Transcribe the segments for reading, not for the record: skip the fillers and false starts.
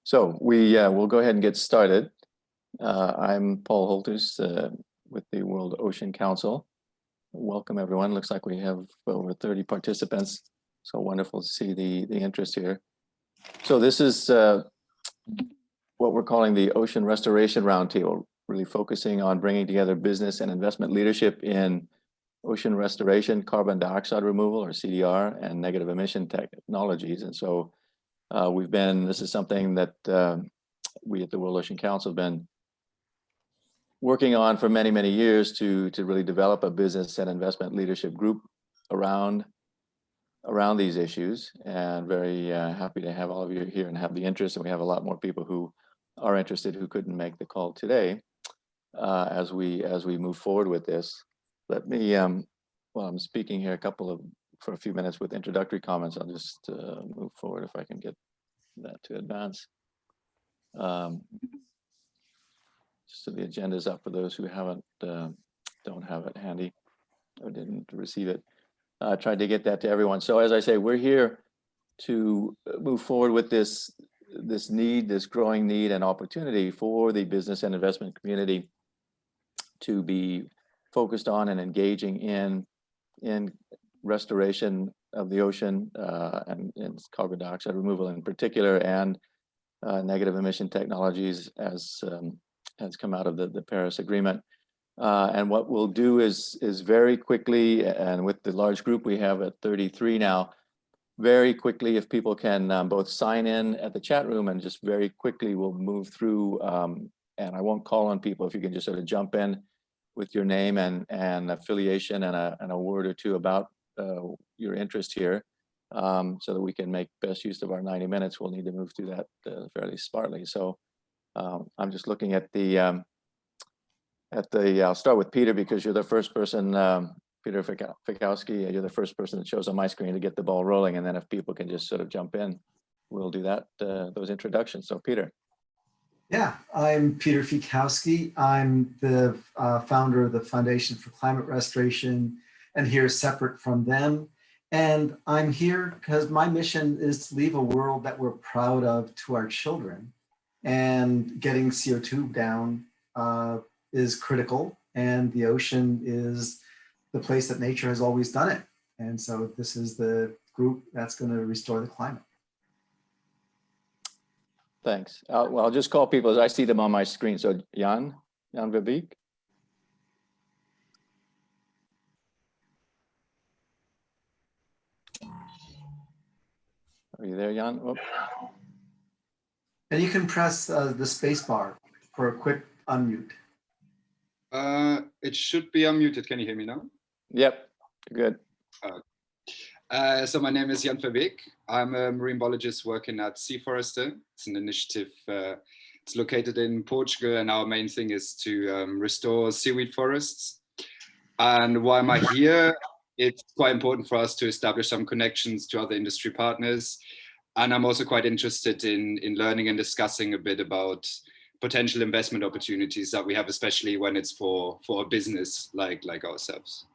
So we'll go ahead and get started. I'm Paul Holters with the World Ocean Council. Welcome everyone. Looks like we have over 30 participants. So wonderful to see the interest here. So this is what we're calling the Ocean Restoration Roundtable, really focusing on bringing together business and investment leadership in ocean restoration, carbon dioxide removal or CDR, and negative emission technologies. And so this is something that we at the World Ocean Council have been working on for many, many years to really develop a business and investment leadership group around these issues, and very happy to have all of you here and have the interest. And we have a lot more people who are interested who couldn't make the call today as we move forward with this. Let me, while I'm speaking here for a few minutes with introductory comments, I'll just move forward if I can get that to advance. So the agenda is up for those who don't have it handy or didn't receive it. I tried to get that to everyone. So as I say, we're here to move forward with this growing need and opportunity for the business and investment community to be focused on and engaging in restoration of the ocean and carbon dioxide removal in particular, and negative emission technologies as come out of the Paris Agreement. And what we'll do is very quickly, and with the large group we have at 33 now, very quickly, if people can both sign in at the chat room and just very quickly we'll move through, and I won't call on people if you can just sort of jump in with your name and affiliation and a word or two about your interest here, so that we can make best use of our 90 minutes. We'll need to move through that fairly smartly. So I'm just looking at the I'll start with Peter, because you're the first person, Peter Fikowski, you're the first person that shows on my screen to get the ball rolling. And then if people can just sort of jump in, we'll do that, those introductions. So Peter. Yeah, I'm Peter Fikowski. I'm the founder of the Foundation for Climate Restoration, and here separate from them. And I'm here because my mission is to leave a world that we're proud of to our children. And getting CO2 down is critical, and the ocean is the place that nature has always done it. And so this is the group that's going to restore the climate. Thanks. Well, I'll just call people as I see them on my screen. So Jan Verbeek. Are you there, Jan? Oh. And you can press the space bar for a quick unmute. It should be unmuted. Can you hear me now? Yep, good. So my name is Jan Verbeek. I'm a marine biologist working at Sea Forester. It's an initiative. It's located in Portugal, and our main thing is to restore seaweed forests. And why am I here? It's quite important for us to establish some connections to other industry partners. And I'm also quite interested in learning and discussing a bit about potential investment opportunities that we have, especially when it's for a business like ourselves.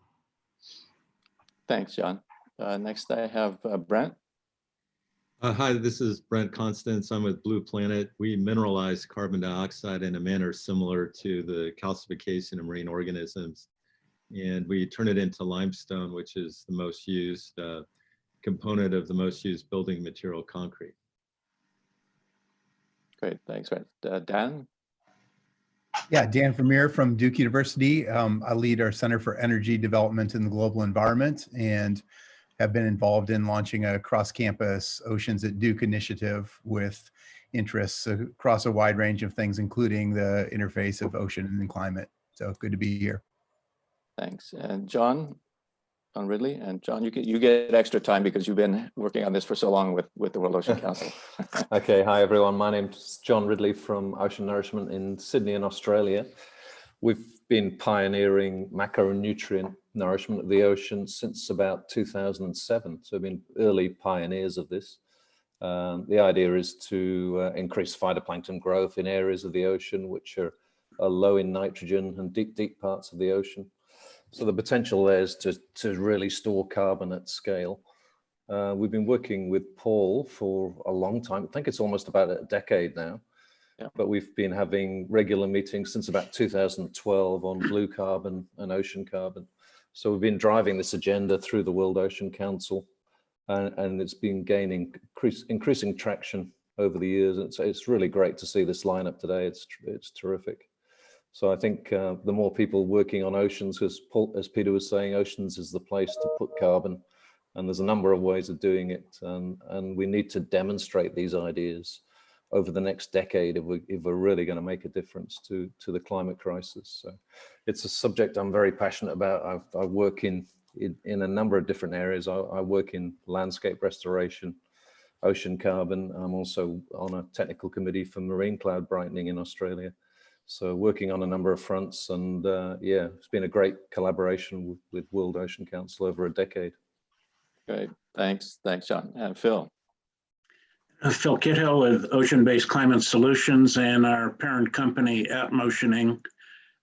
Thanks, John. Next I have Brent. Hi, this is Brent Constance. I'm with Blue Planet. We mineralize carbon dioxide in a manner similar to the calcification of marine organisms. And we turn it into limestone, which is the most used component of the most used building material, concrete. Great, thanks. Right, Dan? Yeah, Dan Vermeer from Duke University. I lead our Center for Energy Development in the Global Environment and have been involved in launching a cross-campus Oceans at Duke initiative with interests across a wide range of things, including the interface of ocean and climate. So good to be here. Thanks. And John Ridley. And John, you get extra time because you've been working on this for so long with the World Ocean Council. Okay, hi everyone. My name's John Ridley from Ocean Nourishment in Sydney in Australia. We've been pioneering macronutrient nourishment of the ocean since about 2007. So we've been early pioneers of this. The idea is to increase phytoplankton growth in areas of the ocean which are low in nitrogen and deep parts of the ocean. So the potential there is to really store carbon at scale. We've been working with Paul for a long time. I think it's almost about a decade now. Yeah. But we've been having regular meetings since about 2012 on blue carbon and ocean carbon. So we've been driving this agenda through the World Ocean Council, and it's been gaining increasing traction over the years. And so it's really great to see this lineup today. It's terrific. So I think the more people working on oceans, as Peter was saying, oceans is the place to put carbon. And there's a number of ways of doing it. And we need to demonstrate these ideas over the next decade if we're really going to make a difference to the climate crisis. So it's a subject I'm very passionate about. I work in a number of different areas. I work in landscape restoration, ocean carbon. I'm also on a technical committee for marine cloud brightening in Australia. So working on a number of fronts, and yeah, it's been a great collaboration with World Ocean Council over a decade. Great, thanks, John. And Phil. Phil Kithill with Ocean-Based Climate Solutions and our parent company Atmotion Inc.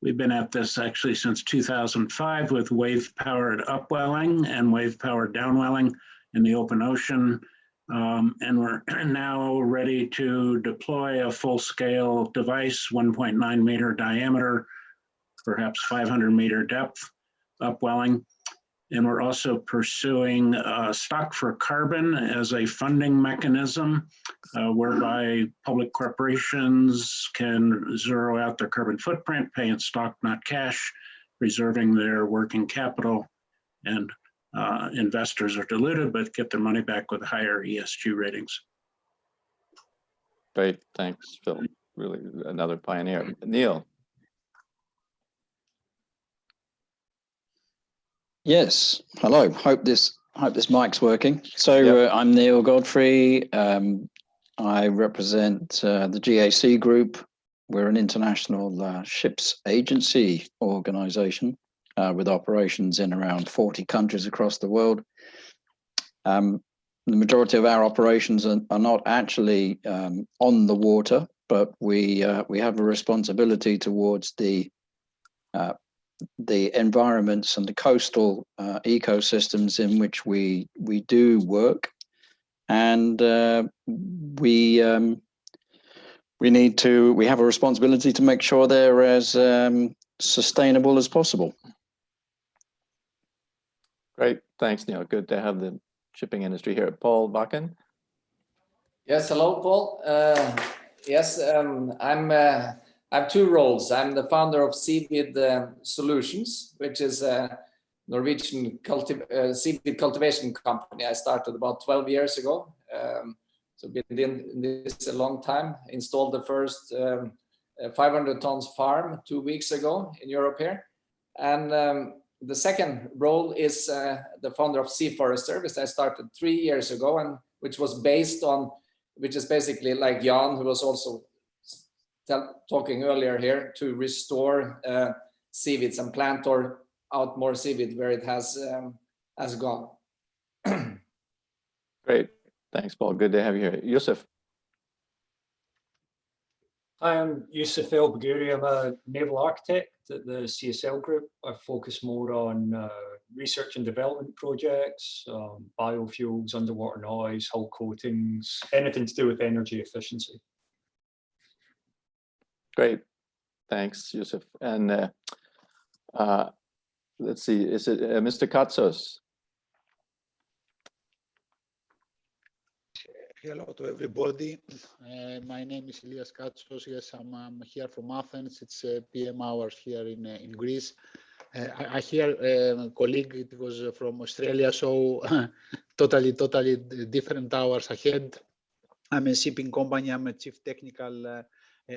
We've been at this actually since 2005 with wave-powered upwelling and wave-powered downwelling in the open ocean. And we're now ready to deploy a full-scale device, 1.9 meter diameter, perhaps 500 meter depth upwelling. And we're also pursuing stock for carbon as a funding mechanism whereby public corporations can zero out their carbon footprint, pay in stock, not cash, preserving their working capital. And investors are diluted, but get their money back with higher ESG ratings. Great, thanks, Phil. Really another pioneer. Neil. Yes, hello. Hope this mic's working. So I'm Neil Godfrey. I represent the GAC Group. We're an international ships agency organization with operations in around 40 countries across the world. The majority of our operations are not actually on the water, but we have a responsibility towards the environments and the coastal ecosystems in which we do work, and we have a responsibility to make sure they're as sustainable as possible. Great, thanks, Neil. Good to have the shipping industry here. Paul Bakken. Yes, hello, Paul. Yes, I have two roles. I'm the founder of Seaweed Solutions, which is a Norwegian seaweed cultivation company. I started about 12 years ago. So been in this a long time. Installed the first 500 tons farm 2 weeks ago in Europe here. And the second role is the founder of Sea Forester, which I started 3 years ago, and which is basically like Jan, who was also talking earlier here, to restore seaweeds and plant out more seaweed where it has gone. Great, thanks, Paul. Good to have you here. Yusuf. Hi, I'm Yusuf El Baghouri. I'm a naval architect at the CSL Group. I focus more on research and development projects, biofuels, underwater noise, hull coatings, anything to do with energy efficiency. Great, thanks, Yusuf. And let's see, is it Mr. Katsos? Hello to everybody. My name is Elias Katsos. Yes, I'm here from Athens. It's PM hours here in Greece. I hear a colleague, it was from Australia, so totally different hours ahead. I'm a shipping company. I'm a chief technical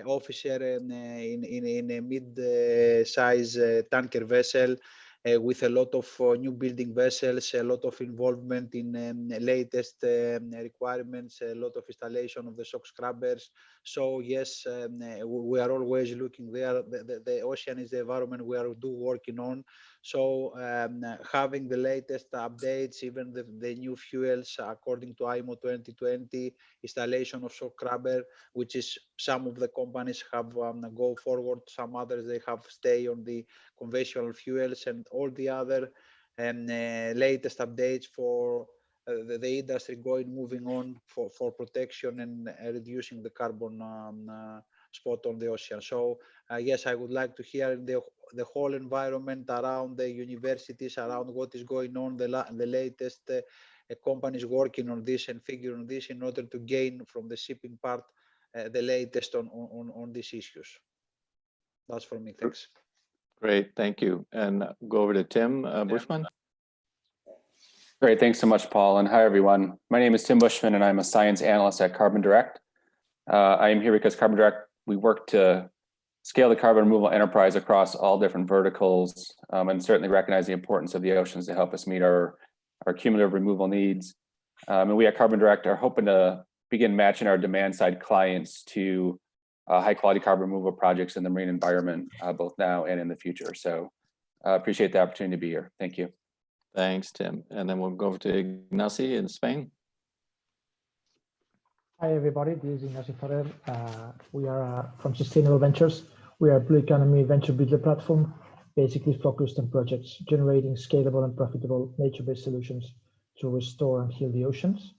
officer in a mid-size tanker vessel with a lot of new building vessels, a lot of involvement in latest requirements, a lot of installation of the shock scrubbers. So yes, we are always looking there. The ocean is the environment we are working on. So having the latest updates, even the new fuels according to IMO 2020, installation of shock scrubber, which is some of the companies have go forward, some others they have stay on the conventional fuels, and all the other latest updates for the industry moving on for protection and reducing the carbon spot on the ocean. So yes, I would like to hear the whole environment around the universities, around what is going on, the latest companies working on this and figuring on this in order to gain from the shipping part the latest on these issues. That's for me. Thanks. Great, thank you. And go over to Tim Bushman. Great, thanks so much, Paul. And hi, everyone. My name is Tim Bushman, and I'm a science analyst at Carbon Direct. I am here because Carbon Direct, we work to scale the carbon removal enterprise across all different verticals, and certainly recognize the importance of the oceans to help us meet our cumulative removal needs. And we at Carbon Direct are hoping to begin matching our demand side clients to high quality carbon removal projects in the marine environment, both now and in the future. So appreciate the opportunity to be here. Thank you. Thanks, Tim. And then we'll go over to Ignacy in Spain. Hi, everybody. This is Ignacy Ferrer. We are from Sustainable Ventures. We are a blue economy venture builder platform, basically focused on projects generating scalable and profitable nature-based solutions to restore and heal the oceans.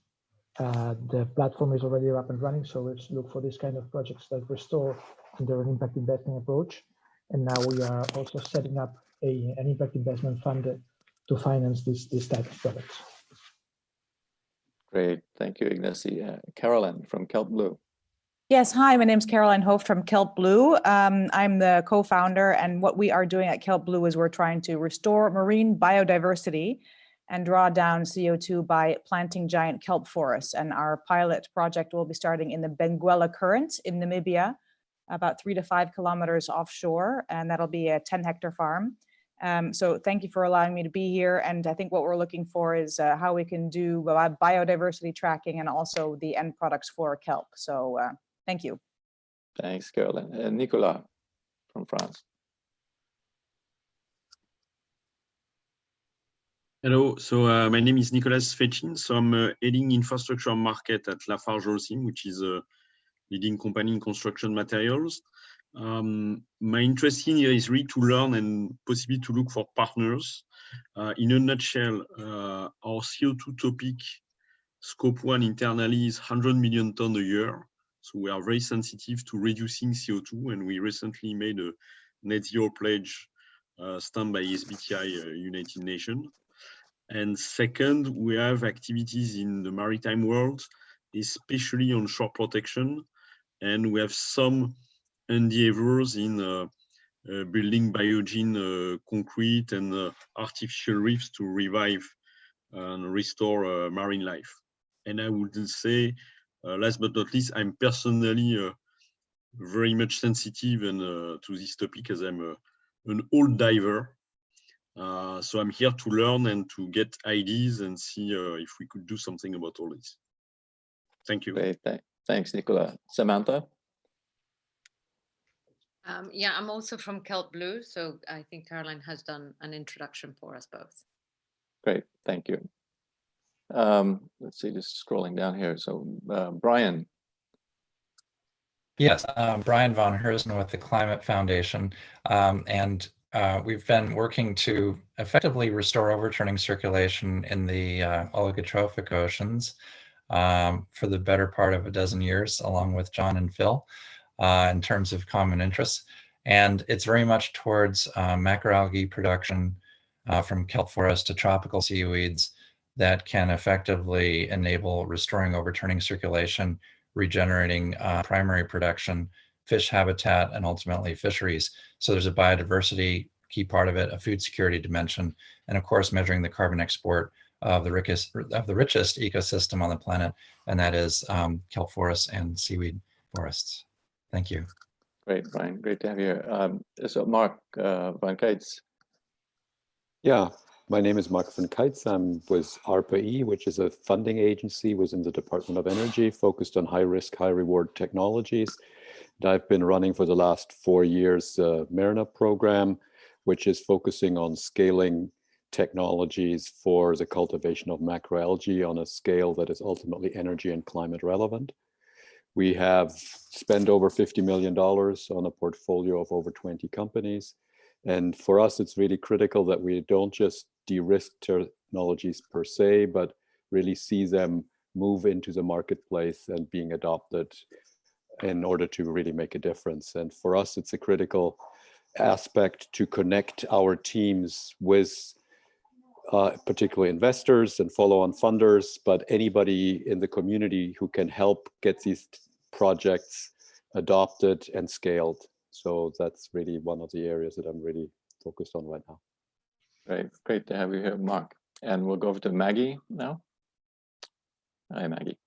The platform is already up and running, so let's look for this kind of projects that restore under an impact investing approach. And now we are also setting up an impact investment fund to finance this type of products. Great, thank you, Ignacy. Carolyn from Kelp Blue. Yes, hi, my name is Caroline Hoft from Kelp Blue. I'm the co-founder, and what we are doing at Kelp Blue is we're trying to restore marine biodiversity and draw down CO2 by planting giant kelp forests. And our pilot project will be starting in the Benguela Current in Namibia, about 3 to 5 kilometers offshore, and that'll be a 10-hectare farm. So thank you for allowing me to be here. And I think what we're looking for is how we can do biodiversity tracking and also the end products for kelp. So thank you. Thanks, Caroline. And Nicolas from France. Hello, so my name is Nicolas Fechin. So I'm heading infrastructure market at Lafarge Holcim, which is a leading company in construction materials. My interest in here is really to learn and possibly to look for partners. In a nutshell, our CO2 topic, scope 1 internally is 100 million tons a year. So we are very sensitive to reducing CO2, and we recently made a net zero pledge stamped by SBTi United Nations. And second, we have activities in the maritime world, especially on shore protection. And we have some endeavors in building biogene concrete and artificial reefs to revive and restore marine life. And I would say, last but not least, I'm personally very much sensitive and to this topic as I'm an old diver. So I'm here to learn and to get ideas and see if we could do something about all this. Thank you. Great, thanks, Nicola. Samantha? Yeah, I'm also from Kelp Blue, so I think Caroline has done an introduction for us both. Great, thank you. Let's see, just scrolling down here. So Brian. Yes, Brian Von Herzen with the Climate Foundation, and we've been working to effectively restore overturning circulation in the oligotrophic oceans for the better part of a dozen years, along with John and Phil, in terms of common interests. And it's very much towards macroalgae production from kelp forest to tropical seaweeds that can effectively enable restoring overturning circulation, regenerating primary production, fish habitat, and ultimately fisheries. So there's a biodiversity key part of it, a food security dimension, and of course measuring the carbon export of the richest ecosystem on the planet, and that is kelp forests and seaweed forests. Thank you. Great, Brian. Great to have you here. So Mark van Keitz. Yeah, my name is Mark van Keitz. I'm with ARPA-E, which is a funding agency within the Department of Energy focused on high-risk, high-reward technologies. And I've been running for the last 4 years the Marina program, which is focusing on scaling technologies for the cultivation of macroalgae on a scale that is ultimately energy and climate relevant. We have spent over $50 million on a portfolio of over 20 companies. And for us, it's really critical that we don't just de-risk technologies per se, but really see them move into the marketplace and being adopted in order to really make a difference. And for us, it's a critical aspect to connect our teams with particularly investors and follow-on funders, but anybody in the community who can help get these projects adopted and scaled. So that's really one of the areas that I'm really focused on right now. Great to have you here, Mark. And we'll go over to Maggie now. Hi, Maggie.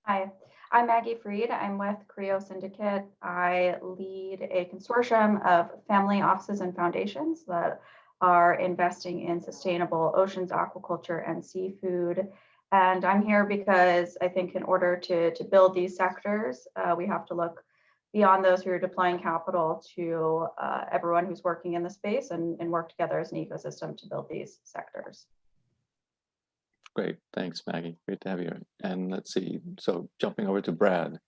Hi, I'm Maggie Freed. I'm with Creo Syndicate. I lead a consortium of family offices and foundations that are investing in sustainable oceans, aquaculture, and seafood. And I'm here because I think in order to build these sectors, we have to look beyond those who are deploying capital to everyone who's working in the space and work together as an ecosystem to build these sectors. Great, thanks, Maggie. Great to have you here. And let's see, so jumping over to Brad.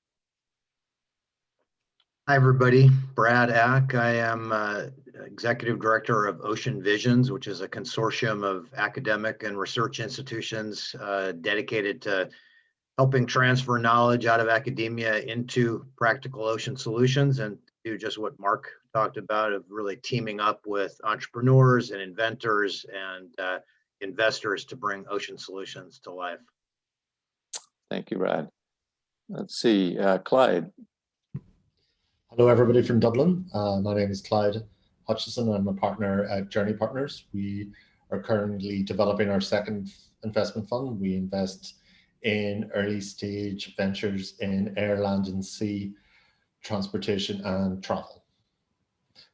Hi, everybody. Brad Ack. I am Executive Director of Ocean Visions, which is a consortium of academic and research institutions dedicated to helping transfer knowledge out of academia into practical ocean solutions and do just what Mark talked about, of really teaming up with entrepreneurs and inventors and investors to bring ocean solutions to life. Thank you, Brad. Let's see, Clyde. Hello, everybody from Dublin. My name is Clyde Hutchison. I'm a partner at Journey Partners. We are currently developing our second investment fund. We invest in early stage ventures in air, land, and sea transportation and travel.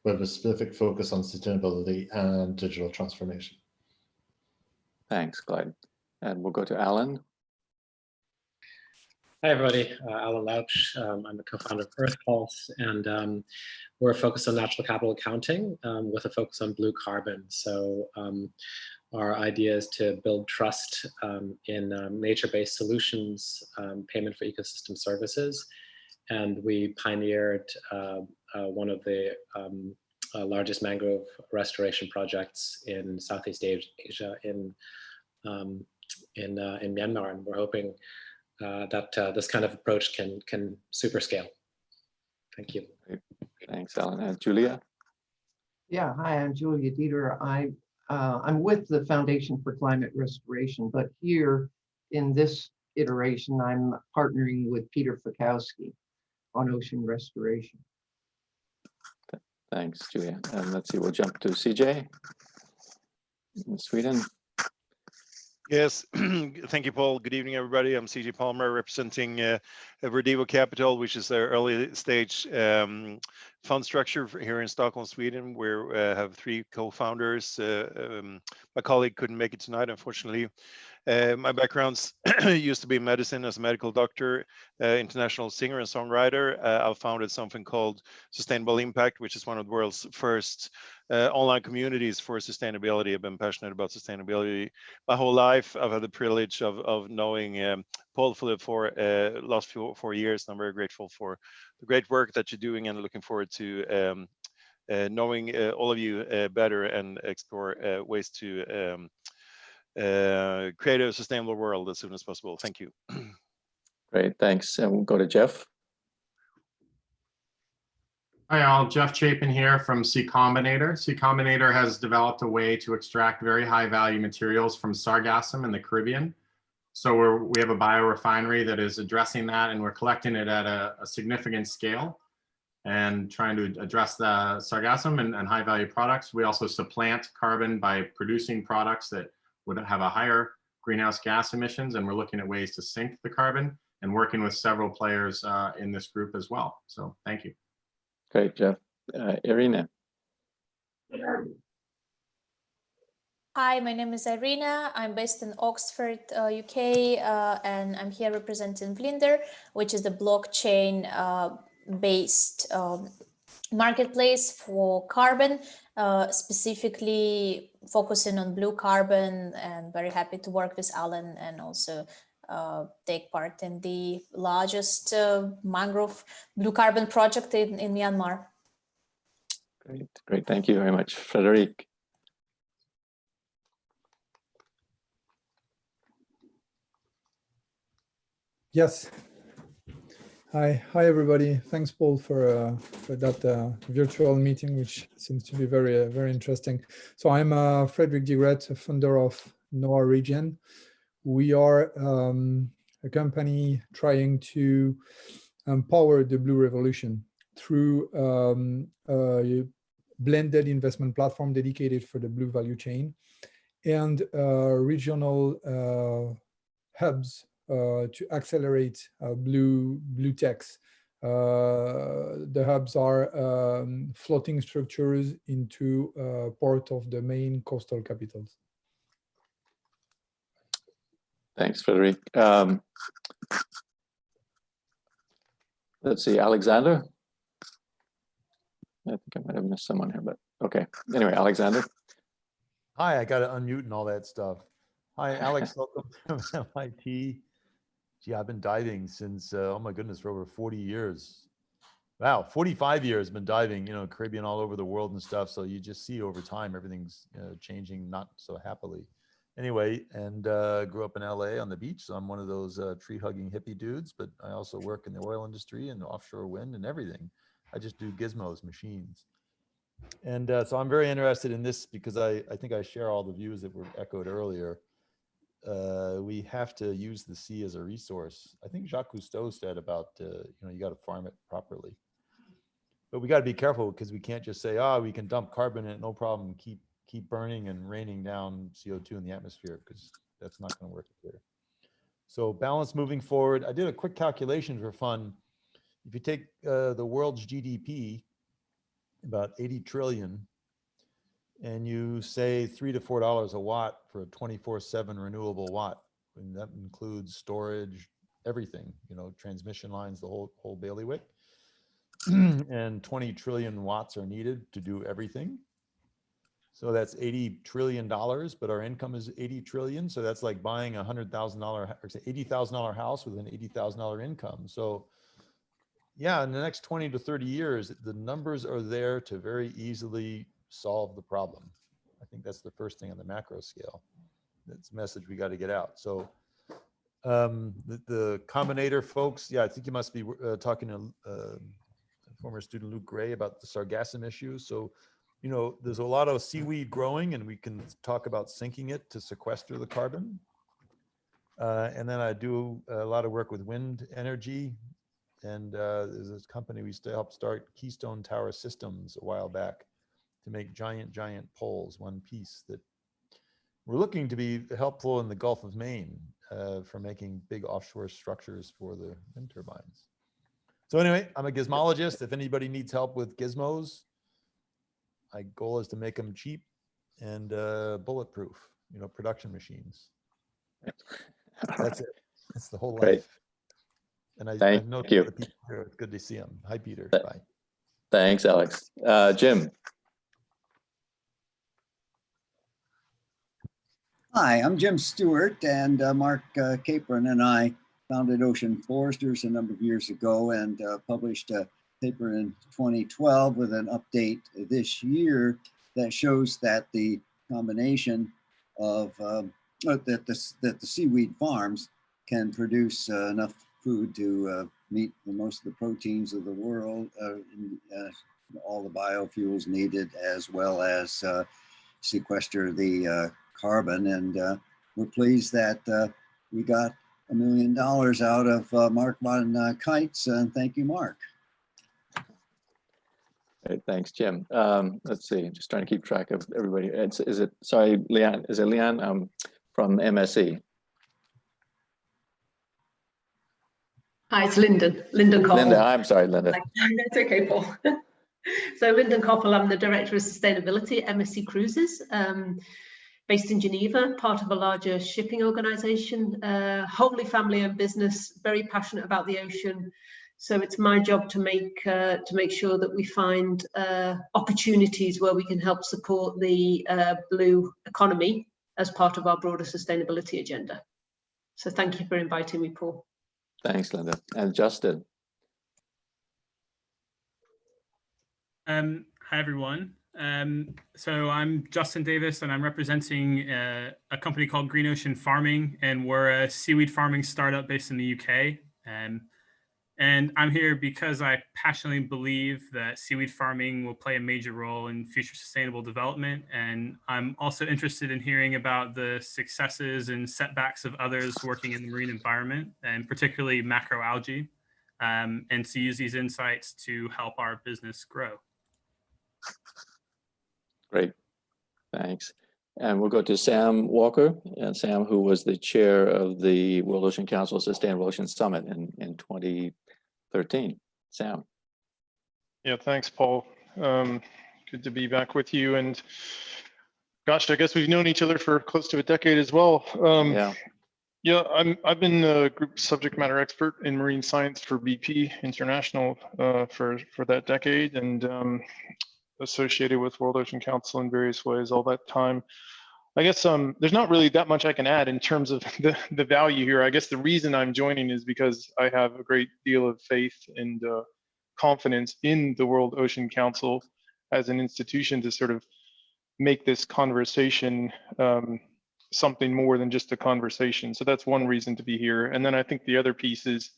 We have a specific focus on sustainability and digital transformation. Thanks, Clyde. And we'll go to Alan. Hi, everybody. Alan Louch. I'm the co-founder of Earth Pulse, and we're focused on natural capital accounting with a focus on blue carbon. So our idea is to build trust in nature-based solutions, payment for ecosystem services. And we pioneered one of the largest mangrove restoration projects in Southeast Asia in Myanmar. And we're hoping that this kind of approach can super scale. Thank you. Great. Thanks, Alan. And Julia? Yeah, hi, I'm Julia Dieter. I'm with the Foundation for Climate Restoration, but here in this iteration, I'm partnering with Peter Fikowski on ocean restoration. Thanks, Julia. And let's see, we'll jump to CJ in Sweden. Yes, thank you, Paul. Good evening, everybody. I'm CJ Palmer, representing Verdivo Capital, which is their early stage fund structure here in Stockholm, Sweden. We have three co-founders. My colleague couldn't make it tonight, unfortunately. My background used to be in medicine as a medical doctor, international singer and songwriter. I founded something called Sustainable Impact, which is one of the world's first online communities for sustainability. I've been passionate about sustainability my whole life. I've had the privilege of knowing Paul for the last 4 years, and I'm very grateful for the great work that you're doing, and looking forward to knowing all of you better and explore ways to create a sustainable world as soon as possible. Thank you. Great, thanks. And we'll go to Jeff. Hi all, Jeff Chapin here from C Combinator. C Combinator has developed a way to extract very high value materials from sargassum in the Caribbean. So we have a biorefinery that is addressing that, and we're collecting it at a significant scale and trying to address the sargassum and high value products. We also supplant carbon by producing products that would have a higher greenhouse gas emissions, and we're looking at ways to sink the carbon and working with several players in this group as well. So thank you. Great, Jeff. Irina. Hi, my name is Irina. I'm based in Oxford, UK, and I'm here representing Vlinder, which is the blockchain-based marketplace for carbon, specifically focusing on blue carbon, and very happy to work with Alan and also take part in the largest mangrove blue carbon project in Myanmar. Great, thank you very much. Frederic. Yes. Hi everybody. Thanks, Paul, for that virtual meeting, which seems to be very interesting. So I'm Frederick Digret, founder of NOAA Region. We are a company trying to empower the blue revolution through a blended investment platform dedicated for the blue value chain and regional hubs to accelerate blue techs. The hubs are floating structures into part of the main coastal capitals. Thanks, Frederic. Let's see, Alexander. I think I might have missed someone here, but okay. Anyway, Alexander. Hi, I got to unmute and all that stuff. Hi, Alex, welcome to MIT. Gee, I've been diving since, oh my goodness, for over 40 years. Wow, 45 years been diving, you know, Caribbean all over the world and stuff. So you just see over time, everything's changing, not so happily. Anyway, and grew up in LA on the beach. So I'm one of those tree-hugging hippie dudes, but I also work in the oil industry and offshore wind and everything. I just do gizmos, machines. And so I'm very interested in this because I think I share all the views that were echoed earlier. We have to use the sea as a resource. I think Jacques Cousteau said about, you know, you got to farm it properly. But we got to be careful because we can't just say, oh, we can dump carbon in it, no problem, keep burning and raining down CO2 in the atmosphere, because that's not going to work here. So balance moving forward. I did a quick calculation for fun. If you take the world's GDP, about 80 trillion, and you say $3 to $4 a watt for a 24/7 renewable watt, and that includes storage, everything, you know, transmission lines, the whole bailiwick, and 20 trillion watts are needed to do everything. So that's $80 trillion, but our income is 80 trillion. So that's like buying a $100,000 or $80,000 house with an $80,000 income. So yeah, in the next 20 to 30 years, the numbers are there to very easily solve the problem. I think that's the first thing on the macro scale. That's a message we got to get out. So the Combinator folks, yeah, I think you must be talking to former student Luke Gray about the sargassum issue. So, you know, there's a lot of seaweed growing and we can talk about sinking it to sequester the carbon. And then I do a lot of work with wind energy. And there's this company we helped start, Keystone Tower Systems, a while back, to make giant poles, one piece, that we're looking to be helpful in the Gulf of Maine for making big offshore structures for the wind turbines. So anyway, I'm a gizmologist. If anybody needs help with gizmos, my goal is to make them cheap and bulletproof, you know, production machines. That's it. That's the whole life. Great. And Thank I've noticed you. the people here. It's good to see them. Hi, Peter. Bye. Thanks, Alex. Jim. Hi, I'm Jim Stewart, and Mark Capron and I founded Ocean Foresters a number of years ago and published a paper in 2012 with an update this year that shows that the combination of that the seaweed farms can produce enough food to meet most of the proteins of the world, all the biofuels needed, as well as sequester the carbon. And we're pleased that we got $1 million out of Mark von Keitz, and thank you, Mark. Great, thanks, Jim. Let's see, I'm just trying to keep track of everybody. Is it, sorry, Leanne, is it Leanne from MSE? Hi, it's Lyndon Koppel. Linda, I'm sorry, Linda. That's okay, Paul. So Lyndon Koppel, I'm the Director of Sustainability at MSC Cruises, based in Geneva, part of a larger shipping organization, wholly family-owned business, very passionate about the ocean. So it's my job to make sure that we find opportunities where we can help support the blue economy as part of our broader sustainability agenda. So thank you for inviting me, Paul. Thanks, Linda. And Justin. Hi, everyone. So I'm Justin Davis, and I'm representing a company called Green Ocean Farming, and we're a seaweed farming startup based in the UK. And I'm here because I passionately believe that seaweed farming will play a major role in future sustainable development. And I'm also interested in hearing about the successes and setbacks of others working in the marine environment, and particularly macroalgae, and to use these insights to help our business grow. Great, thanks. And we'll go to Sam Walker, and Sam, who was the chair of the World Ocean Council Sustainable Ocean Summit in 2013. Sam. Yeah, thanks, Paul. Good to be back with you. And gosh, I guess we've known each other for close to a decade as well. Yeah, I've been a group subject matter expert in marine science for BP International for that decade, and associated with World Ocean Council in various ways all that time. I guess there's not really that much I can add in terms of the value here. I guess the reason I'm joining is because I have a great deal of faith and confidence in the World Ocean Council as an institution to sort of make this conversation something more than just a conversation. So that's one reason to be here. And then I think the other piece is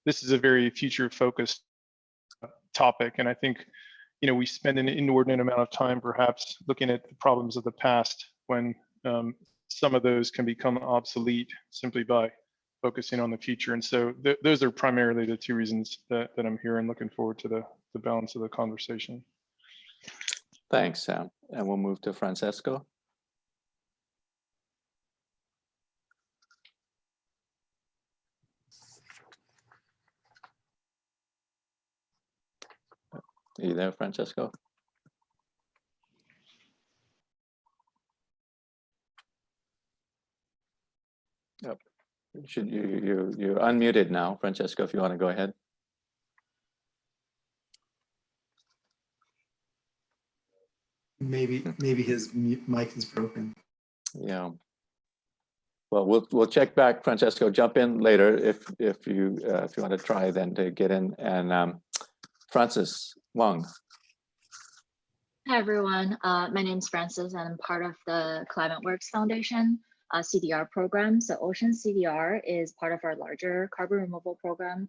this is a very future focused topic. And I think, you know, we spend an inordinate amount of time perhaps looking at the problems of the past when some of those can become obsolete simply by focusing on the future. And so those are primarily the two reasons that I'm here and looking forward to the balance of the conversation. Thanks, Sam. And we'll move to Francesco. Are you there, Francesco? Yep. You're unmuted now, Francesco, if you want to go ahead. Maybe his mic is broken. Yeah. Well, we'll check back, Francesco. Jump in later if you want to try then to get in. And Francis Wang. Hi everyone. My name is Francis, and I'm part of the Climate Works Foundation CDR program. So Ocean CDR is part of our larger carbon removal program,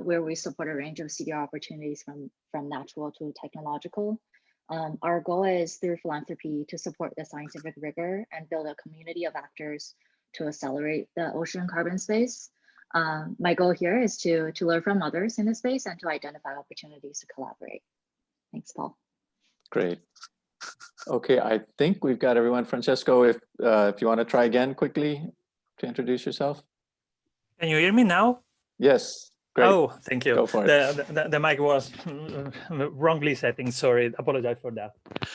where we support a range of CDR opportunities from natural to technological. Our goal is through philanthropy to support the scientific rigor and build a community of actors to accelerate the ocean carbon space. My goal here is to learn from others in the space and to identify opportunities to collaborate. Thanks, Paul. Great. Okay, I think we've got everyone. Francesco, if you want to try again quickly to introduce yourself. Can you hear me now? Yes. Great. Oh, thank you. Go for it. The mic was wrongly setting. Sorry, apologize for that.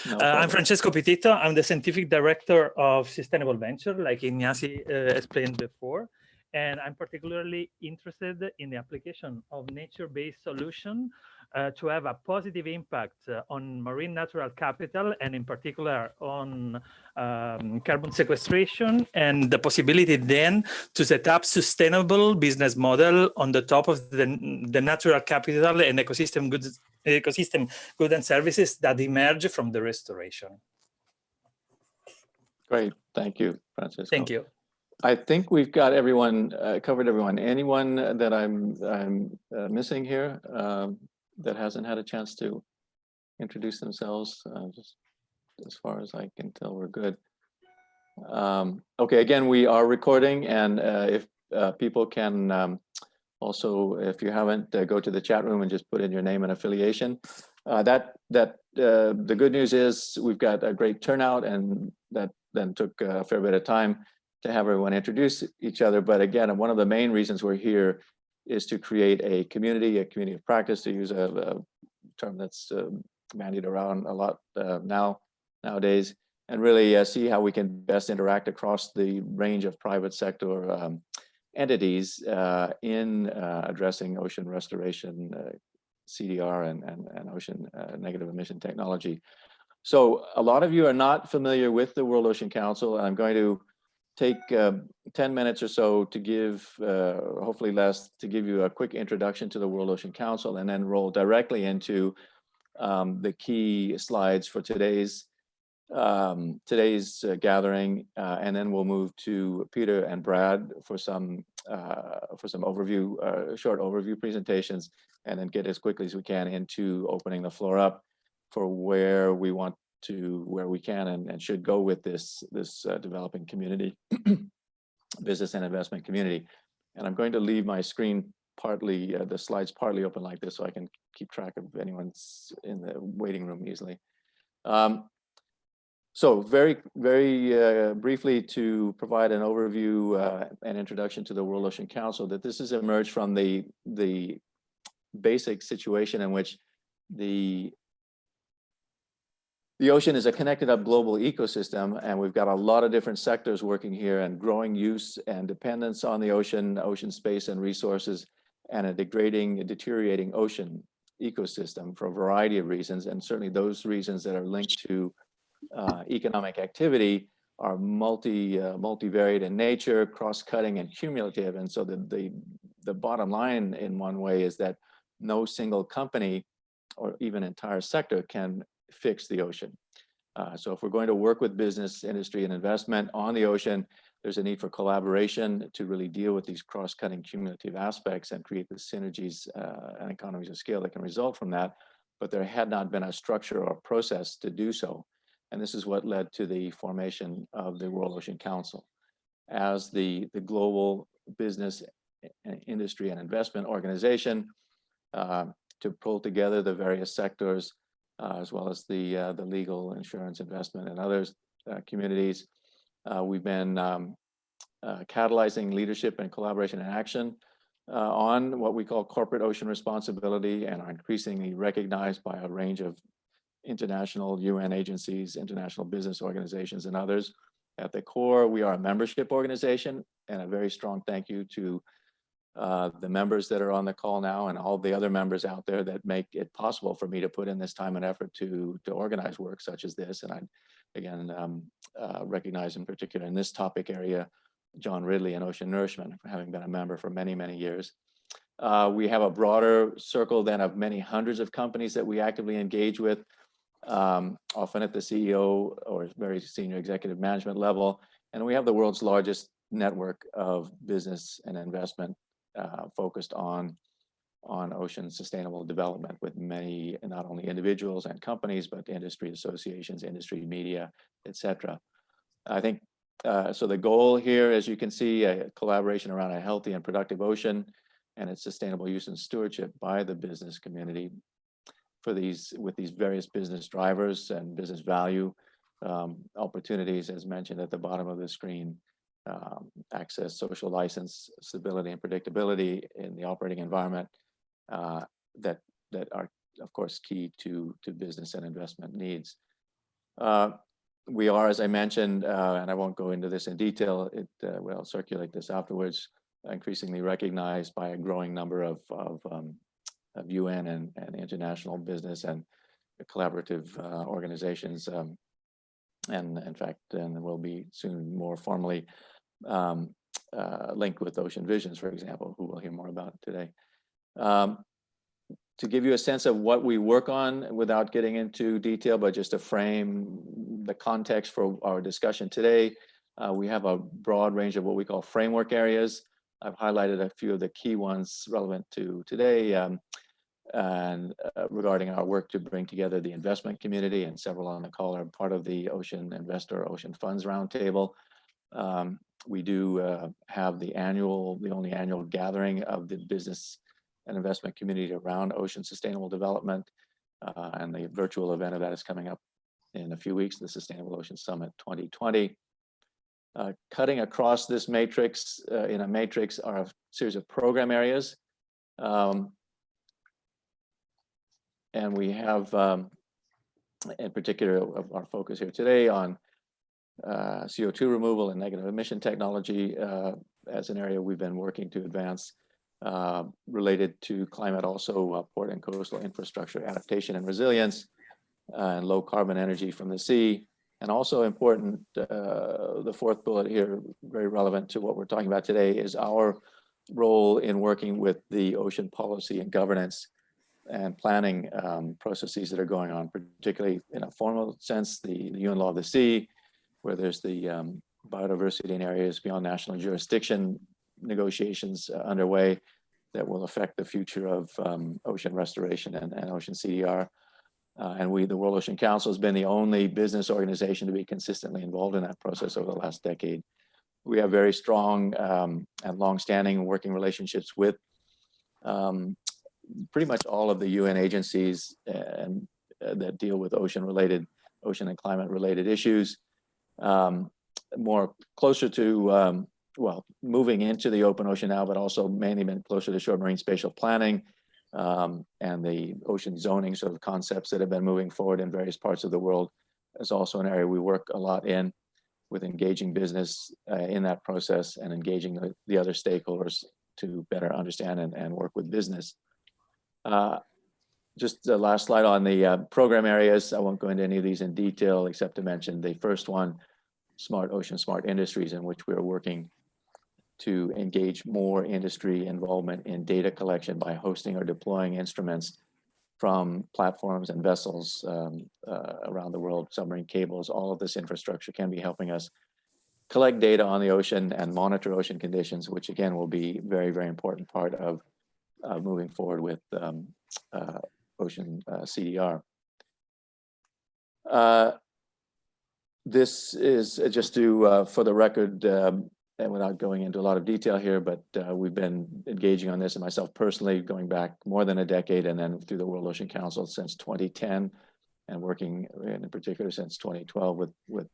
No I'm Francesco Pitito. I'm the scientific director of Sustainable Venture, like Ignacy explained before. And I'm particularly interested in the application of nature-based solution to have a positive impact on marine natural capital, and in particular on carbon sequestration, and the possibility then to set up sustainable business model on the top of the natural capital and ecosystem goods and services that emerge from the restoration. Great, thank you, Francisco. Thank you. I think we've got everyone, covered everyone. Anyone that I'm missing here that hasn't had a chance to introduce themselves? Just as far as I can tell, we're good. Okay, again, we are recording, and if people can also, if you haven't, go to the chat room and just put in your name and affiliation. The good news is we've got a great turnout, and that then took a fair bit of time to have everyone introduce each other. But again, one of the main reasons we're here is to create a community of practice, to use a term that's bandied around a lot nowadays, and really see how we can best interact across the range of private sector entities in addressing ocean restoration, CDR, and ocean negative emission technology. So a lot of you are not familiar with the World Ocean Council. I'm going to take 10 minutes or so to give, hopefully less, to give you a quick introduction to the World Ocean Council, and then roll directly into the key slides for today's gathering, and then we'll move to Peter and Brad for some overview, short overview presentations, and then get as quickly as we can into opening the floor up for where we can and should go with this developing community, business and investment community. And I'm going to leave my screen partly, the slides partly open like this so I can keep track of anyone's in the waiting room easily. So very briefly to provide an overview and introduction to the World Ocean Council, that this has emerged from the basic situation in which the ocean is a connected up global ecosystem, and we've got a lot of different sectors working here, and growing use and dependence on the ocean space and resources, and a deteriorating ocean ecosystem for a variety of reasons. And certainly those reasons that are linked to economic activity are multivariate in nature, cross-cutting and cumulative. And so the bottom line in one way is that no single company or even entire sector can fix the ocean. So if we're going to work with business, industry, and investment on the ocean, there's a need for collaboration to really deal with these cross-cutting cumulative aspects and create the synergies and economies of scale that can result from that. But there had not been a structure or process to do so. And this is what led to the formation of the World Ocean Council as the global business, industry, and investment organization to pull together the various sectors, as well as the legal, insurance, investment, and others communities. We've been catalyzing leadership and collaboration and action on what we call corporate ocean responsibility, and are increasingly recognized by a range of international UN agencies, international business organizations, and others. At the core, we are a membership organization, and a very strong thank you to the members that are on the call now and all the other members out there that make it possible for me to put in this time and effort to organize work such as this. And I, again, recognize in particular in this topic area, John Ridley and Ocean Nourishment, for having been a member for many, many years. We have a broader circle then of many hundreds of companies that we actively engage with, often at the CEO or very senior executive management level. And we have the world's largest network of business and investment focused on ocean sustainable development, with many, not only individuals and companies, but industry associations, industry media, etc. I think, so the goal here, as you can see, a collaboration around a healthy and productive ocean and its sustainable use and stewardship by the business community with these various business drivers and business value opportunities, as mentioned at the bottom of the screen. Access, social license, stability, and predictability in the operating environment that are, of course, key to business and investment needs. We are, as I mentioned, and I won't go into this in detail, we'll circulate this afterwards, increasingly recognized by a growing number of UN and international business and collaborative organizations. And in fact, then we'll be soon more formally linked with Ocean Visions, for example, who we'll hear more about today. To give you a sense of what we work on without getting into detail, but just to frame the context for our discussion today, we have a broad range of what we call framework areas. I've highlighted a few of the key ones relevant to today, and regarding our work to bring together the investment community, and several on the call are part of the Ocean Investor, Ocean Funds Roundtable. We do have the only annual gathering of the business and investment community around ocean sustainable development, and the virtual event of that is coming up in a few weeks, the Sustainable Ocean Summit 2020. Cutting across this matrix, in a matrix, are a series of program areas. And we have, in particular, our focus here today on CO2 removal and negative emission technology as an area we've been working to advance, related to climate, also port and coastal infrastructure adaptation and resilience, and low carbon energy from the sea. And also important, the fourth bullet here, very relevant to what we're talking about today, is our role in working with the ocean policy and governance and planning processes that are going on, particularly in a formal sense, the UN Law of the Sea, where there's the biodiversity in areas beyond national jurisdiction negotiations underway that will affect the future of ocean restoration and ocean CDR. And the World Ocean Council has been the only business organization to be consistently involved in that process over the last decade. We have very strong and long-standing working relationships with pretty much all of the UN agencies and that deal with ocean and climate-related issues. More closer to, well, moving into the open ocean now, but also mainly been closer to shore marine spatial planning and the ocean zoning sort of concepts that have been moving forward in various parts of the world is also an area we work a lot in, with engaging business in that process and engaging the other stakeholders to better understand and work with business. Just the last slide on the program areas. I won't go into any of these in detail, except to mention the first one, Smart Ocean, Smart Industries, in which we're working to engage more industry involvement in data collection by hosting or deploying instruments from platforms and vessels around the world, submarine cables. All of this infrastructure can be helping us collect data on the ocean and monitor ocean conditions, which again will be very, very important part of moving forward with ocean CDR. This is just to, for the record, and without going into a lot of detail here, but we've been engaging on this, and myself personally going back more than a decade, and then through the World Ocean Council since 2010, and working in particular since 2012 with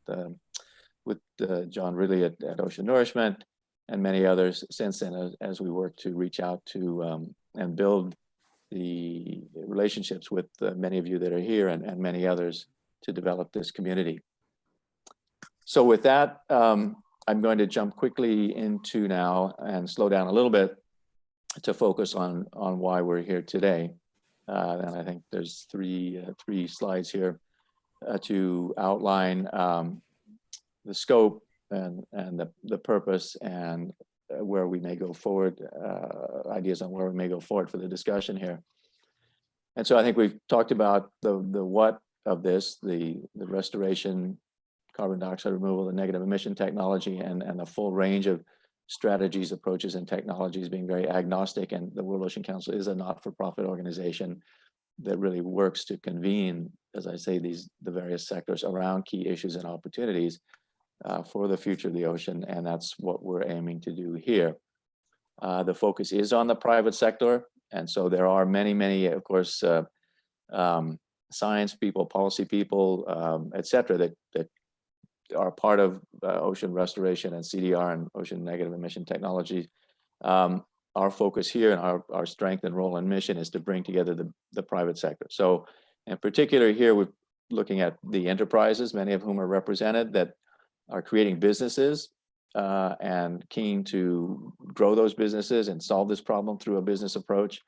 John Ridley at Ocean Nourishment and many others since then, as we work to reach out to and build the relationships with many of you that are here and many others to develop this community. So with that, I'm going to jump quickly into now and slow down a little bit to focus on why we're here today. And I think there's three slides here to outline the scope and the purpose and where we may go forward, ideas on where we may go forward for the discussion here. And so I think we've talked about the what of this, the restoration, carbon dioxide removal, the negative emission technology, and the full range of strategies, approaches, and technologies, being very agnostic. And the World Ocean Council is a not-for-profit organization that really works to convene, as I say, the various sectors around key issues and opportunities for the future of the ocean. And that's what we're aiming to do here. The focus is on the private sector. And so there are many, of course, science people, policy people, et cetera, that are part of ocean restoration and CDR and ocean negative emission technology. Our focus here and our strength and role and mission is to bring together the private sector. So in particular here, we're looking at the enterprises, many of whom are represented, that are creating businesses and keen to grow those businesses and solve this problem through a business approach.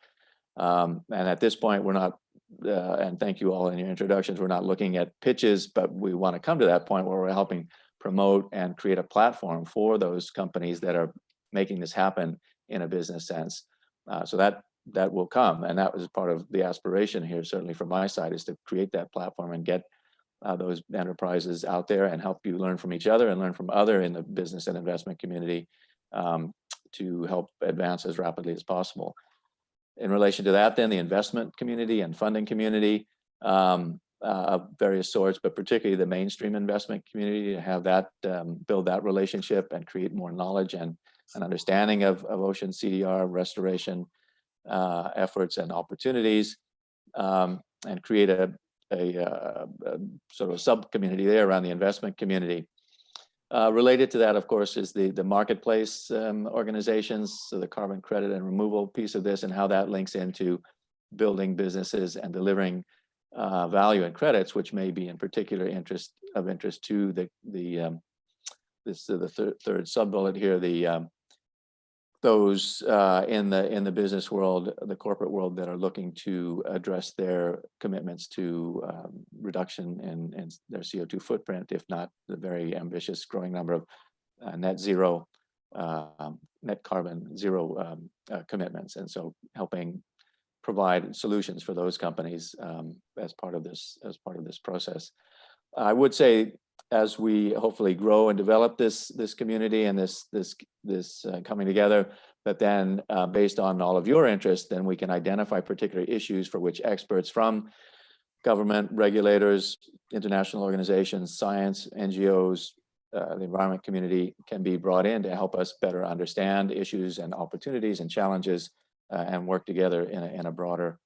And at this point, we're not, and thank you all in your introductions, we're not looking at pitches, but we want to come to that point where we're helping promote and create a platform for those companies that are making this happen in a business sense. So that will come, and that was part of the aspiration here, certainly from my side, is to create that platform and get those enterprises out there and help you learn from each other and learn from other in the business and investment community to help advance as rapidly as possible. In relation to that, then the investment community and funding community of various sorts, but particularly the mainstream investment community, to have that build that relationship and create more knowledge and an understanding of ocean CDR restoration efforts and opportunities, and create a sort of sub-community there around the investment community. Related to that, of course, is the marketplace organizations, so the carbon credit and removal piece of this, and how that links into building businesses and delivering value and credits, which may be in particular interest to the third sub-bullet here, those in the business world, the corporate world, that are looking to address their commitments to reduction in their CO2 footprint, if not the very ambitious growing number of net carbon zero commitments. And so helping provide solutions for those companies as part of this process. I would say, as we hopefully grow and develop this community and this coming together, that then based on all of your interest, then we can identify particular issues for which experts from government, regulators, international organizations, science, NGOs, the environment community can be brought in to help us better understand issues and opportunities and challenges and work together in a broader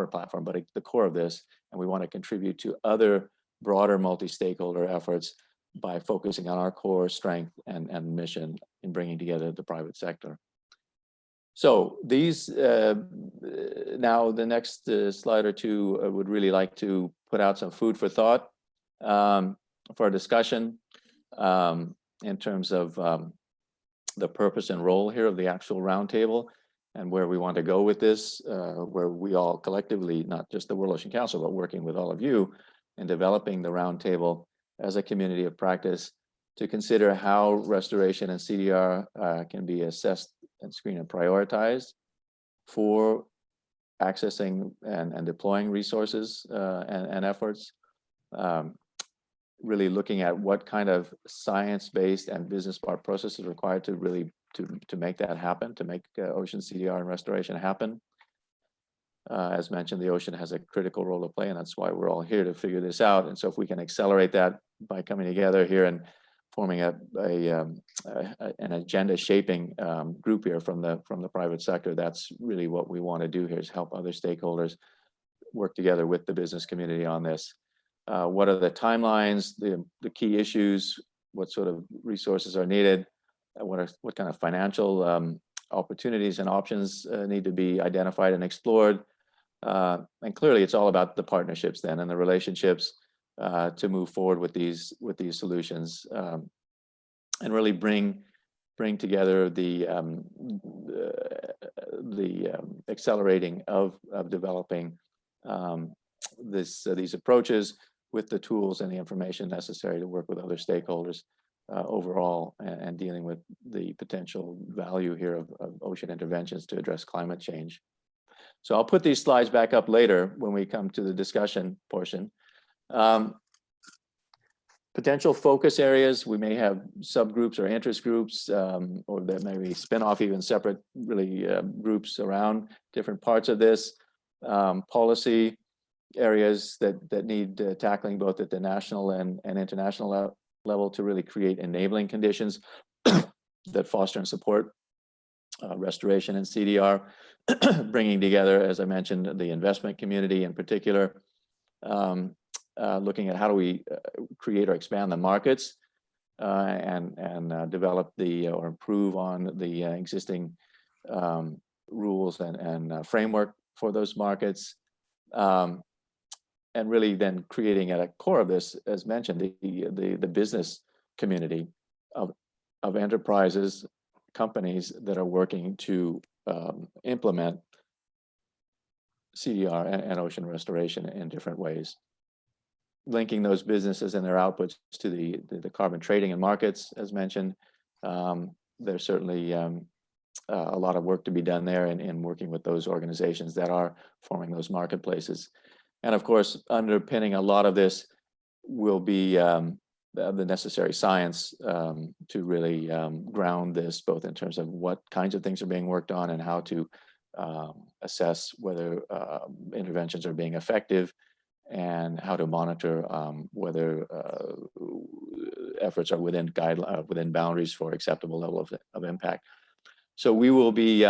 platform. But at the core of this, and we want to contribute to other broader multi-stakeholder efforts by focusing on our core strength and mission in bringing together the private sector. So these, now the next slide or two, I would really like to put out some food for thought for a discussion in terms of the purpose and role here of the actual roundtable and where we want to go with this, where we all collectively, not just the World Ocean Council, but working with all of you in developing the roundtable as a community of practice to consider how restoration and CDR can be assessed and screened and prioritized for accessing and deploying resources and efforts. Really looking at what kind of science-based and business part processes are required to really to make that happen, to make ocean CDR and restoration happen. As mentioned, the ocean has a critical role to play, and that's why we're all here to figure this out. And so if we can accelerate that by coming together here and forming an agenda shaping group here from the private sector, that's really what we want to do here, is help other stakeholders work together with the business community on this. What are the timelines, the key issues, what sort of resources are needed, what kind of financial opportunities and options need to be identified and explored. And clearly it's all about the partnerships then and the relationships to move forward with these solutions and really bring together the accelerating of developing these approaches with the tools and the information necessary to work with other stakeholders overall and dealing with the potential value here of ocean interventions to address climate change. So I'll put these slides back up later when we come to the discussion portion. Potential focus areas, we may have subgroups or interest groups, or there may be spin-off even separate really groups around different parts of this. Policy areas that need tackling both at the national and international level to really create enabling conditions that foster and support restoration and CDR, bringing together, as I mentioned, the investment community in particular, looking at how do we create or expand the markets and develop or improve on the existing rules and framework for those markets. And really then creating at a core of this, as mentioned, the business community of enterprises, companies that are working to implement CDR and ocean restoration in different ways. Linking those businesses and their outputs to the carbon trading and markets, as mentioned. There's certainly a lot of work to be done there in working with those organizations that are forming those marketplaces. And of course, underpinning a lot of this will be the necessary science to really ground this, both in terms of what kinds of things are being worked on and how to assess whether interventions are being effective and how to monitor whether efforts are within boundaries for acceptable level of impact. So we will be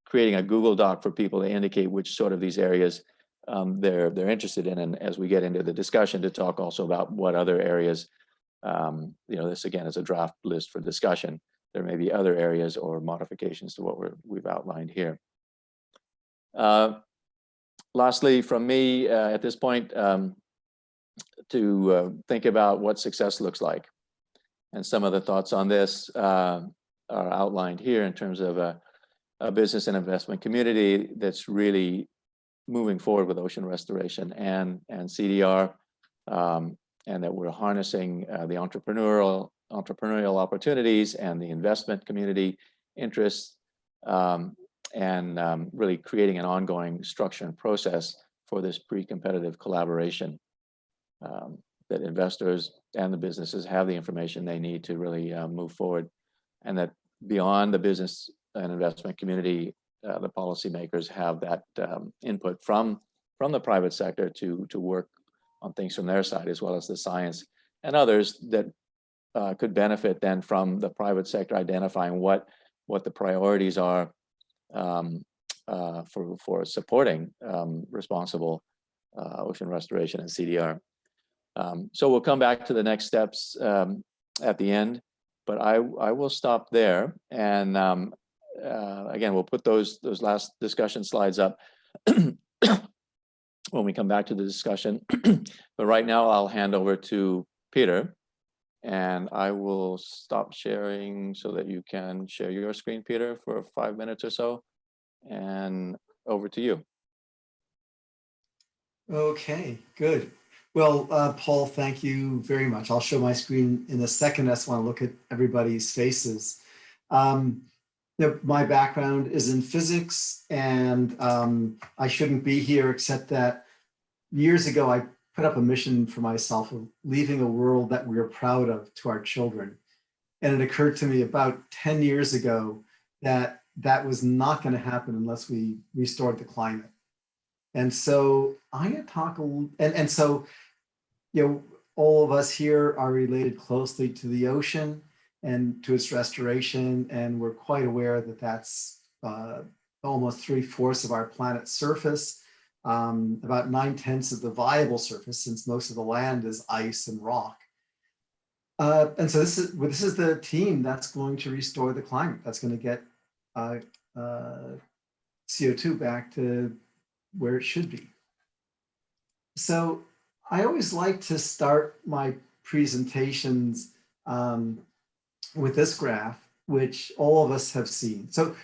creating a Google Doc for people to indicate which sort of these areas they're interested in, and as we get into the discussion, to talk also about what other areas. This again is a draft list for discussion. There may be other areas or modifications to what we've outlined here. Lastly, from me at this point, to think about what success looks like, and some of the thoughts on this are outlined here in terms of a business and investment community that's really moving forward with ocean restoration and CDR, and that we're harnessing the entrepreneurial opportunities and the investment community interests, really creating an ongoing structure and process for this pre-competitive collaboration, that investors and the businesses have the information they need to really move forward, and that beyond the business and investment community, the policymakers have that input from the private sector to work on things from their side, as well as the science and others that could benefit then from the private sector identifying what the priorities are for supporting responsible ocean restoration and CDR. So we'll come back to the next steps at the end, but I will stop there. And again, we'll put those last discussion slides up when we come back to the discussion. But right now I'll hand over to Peter, and I will stop sharing so that you can share your screen, Peter, for 5 minutes or so. And over to you. Okay, good. Well, Paul, thank you very much. I'll show my screen in a second. I just want to look at everybody's faces. My background is in physics, and I shouldn't be here except that years ago, I put up a mission for myself of leaving a world that we are proud of to our children. And it occurred to me about 10 years ago that that was not going to happen unless we restored the climate. And so I'm going to talk and so, all of us here are related closely to the ocean and to its restoration. And we're quite aware that that's almost 3/4 of our planet's surface, about 9/10 of the viable surface, since most of the land is ice and rock. And so this is the team that's going to restore the climate. That's going to get CO2 back to where it should be. So I always like to start my presentations with this graph, which all of us have seen. So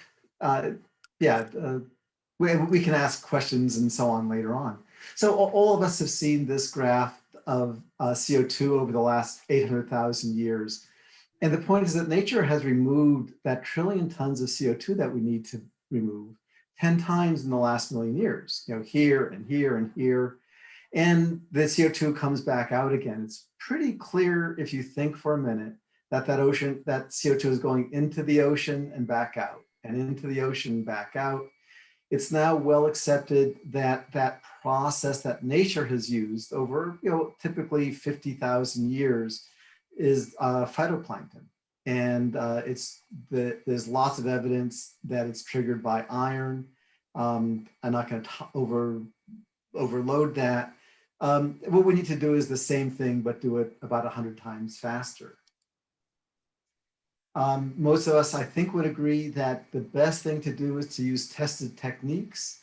we can ask questions and so on later on. So all of us have seen this graph of CO2 over the last 800,000 years. And the point is that nature has removed that trillion tons of CO2 that we need to remove 10 times in the last million years, here and here and here. And the CO2 comes back out again. It's pretty clear if you think for a minute that that CO2 is going into the ocean and back out, and into the ocean and back out. It's now well accepted that that process that nature has used over, typically 50,000 years is phytoplankton. And there's lots of evidence that it's triggered by iron. I'm not going to overload that. What we need to do is the same thing, but do it about 100 times faster. Most of us, I think, would agree that the best thing to do is to use tested techniques.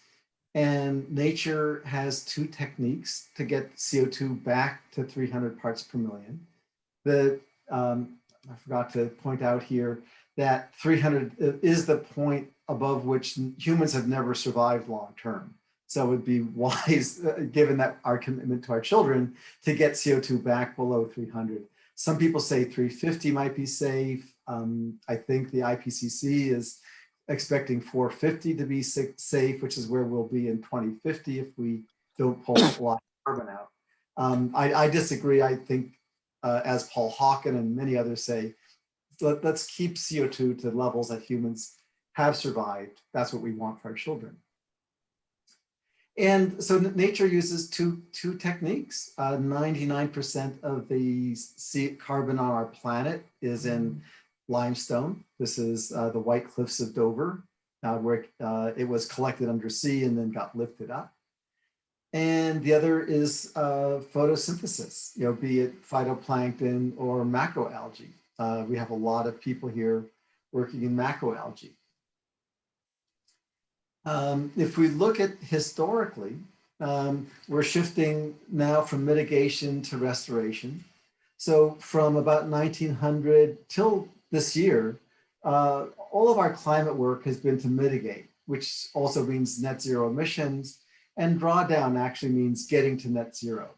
And nature has 2 techniques to get CO2 back to 300 parts per million. I forgot to point out here that 300 is the point above which humans have never survived long term. So it would be wise, given that our commitment to our children, to get CO2 back below 300. Some people say 350 might be safe. I think the IPCC is expecting 450 to be safe, which is where we'll be in 2050 if we don't pull a lot of carbon out. I disagree. I think, as Paul Hawken and many others say, let's keep CO2 to levels that humans have survived. That's what we want for our children. And so nature uses two techniques. 99% of the carbon on our planet is in limestone. This is the White Cliffs of Dover, where it was collected under sea and then got lifted up. And the other is photosynthesis, be it phytoplankton or macroalgae. We have a lot of people here working in macroalgae. If we look at historically, we're shifting now from mitigation to restoration. So from about 1900 till this year, all of our climate work has been to mitigate, which also means net zero emissions, and drawdown actually means getting to net zero.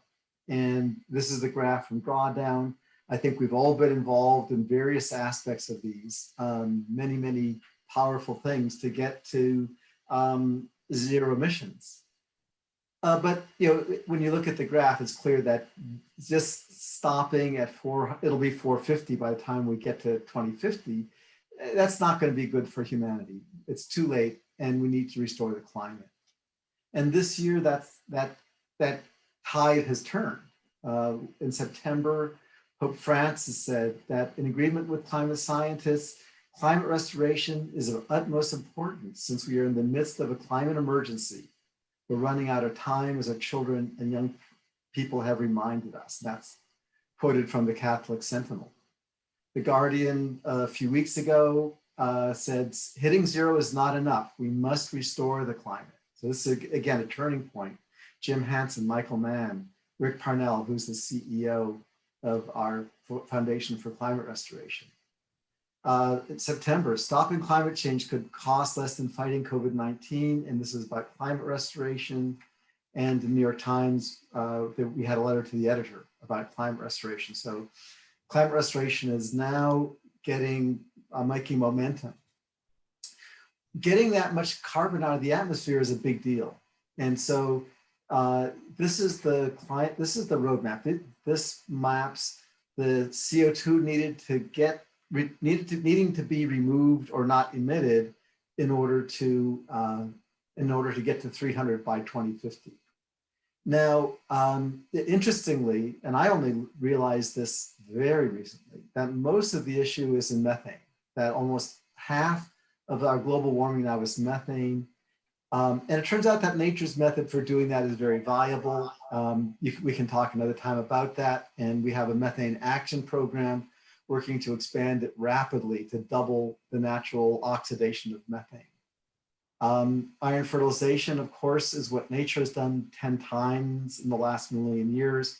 And this is the graph from drawdown. I think we've all been involved in various aspects of these, many, many powerful things to get to zero emissions. But when you look at the graph, it's clear that just stopping at it'll be 450 by the time we get to 2050. That's not going to be good for humanity. It's too late, and we need to restore the climate. And this year, that tide has turned. In September, Pope Francis said that in agreement with climate scientists, climate restoration is of utmost importance since we are in the midst of a climate emergency. We're running out of time, as our children and young people have reminded us. That's quoted from the Catholic Sentinel. The Guardian a few weeks ago said, hitting zero is not enough. We must restore the climate. So this is, again, a turning point. Jim Hansen, Michael Mann, Rick Parnell, who's the CEO of our Foundation for Climate Restoration. In September, stopping climate change could cost less than fighting COVID-19, and this is about climate restoration. And the New York Times, we had a letter to the editor about climate restoration. So climate restoration is now making momentum. Getting that much carbon out of the atmosphere is a big deal. And so this is the roadmap. This maps the CO2 needing to be removed or not emitted in order to get to 300 by 2050. Now, interestingly, and I only realized this very recently, that most of the issue is in methane, that almost half of our global warming now is methane. And it turns out that nature's method for doing that is very viable. We can talk another time about that. And we have a methane action program working to expand it rapidly to double the natural oxidation of methane. Iron fertilization, of course, is what nature has done 10 times in the last million years.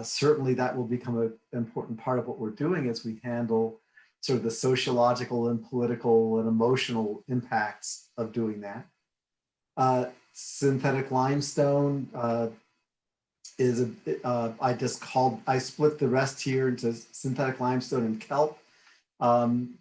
Certainly that will become an important part of what we're doing as we handle sort of the sociological and political and emotional impacts of doing that. Synthetic limestone is I split the rest here into synthetic limestone and kelp. Again,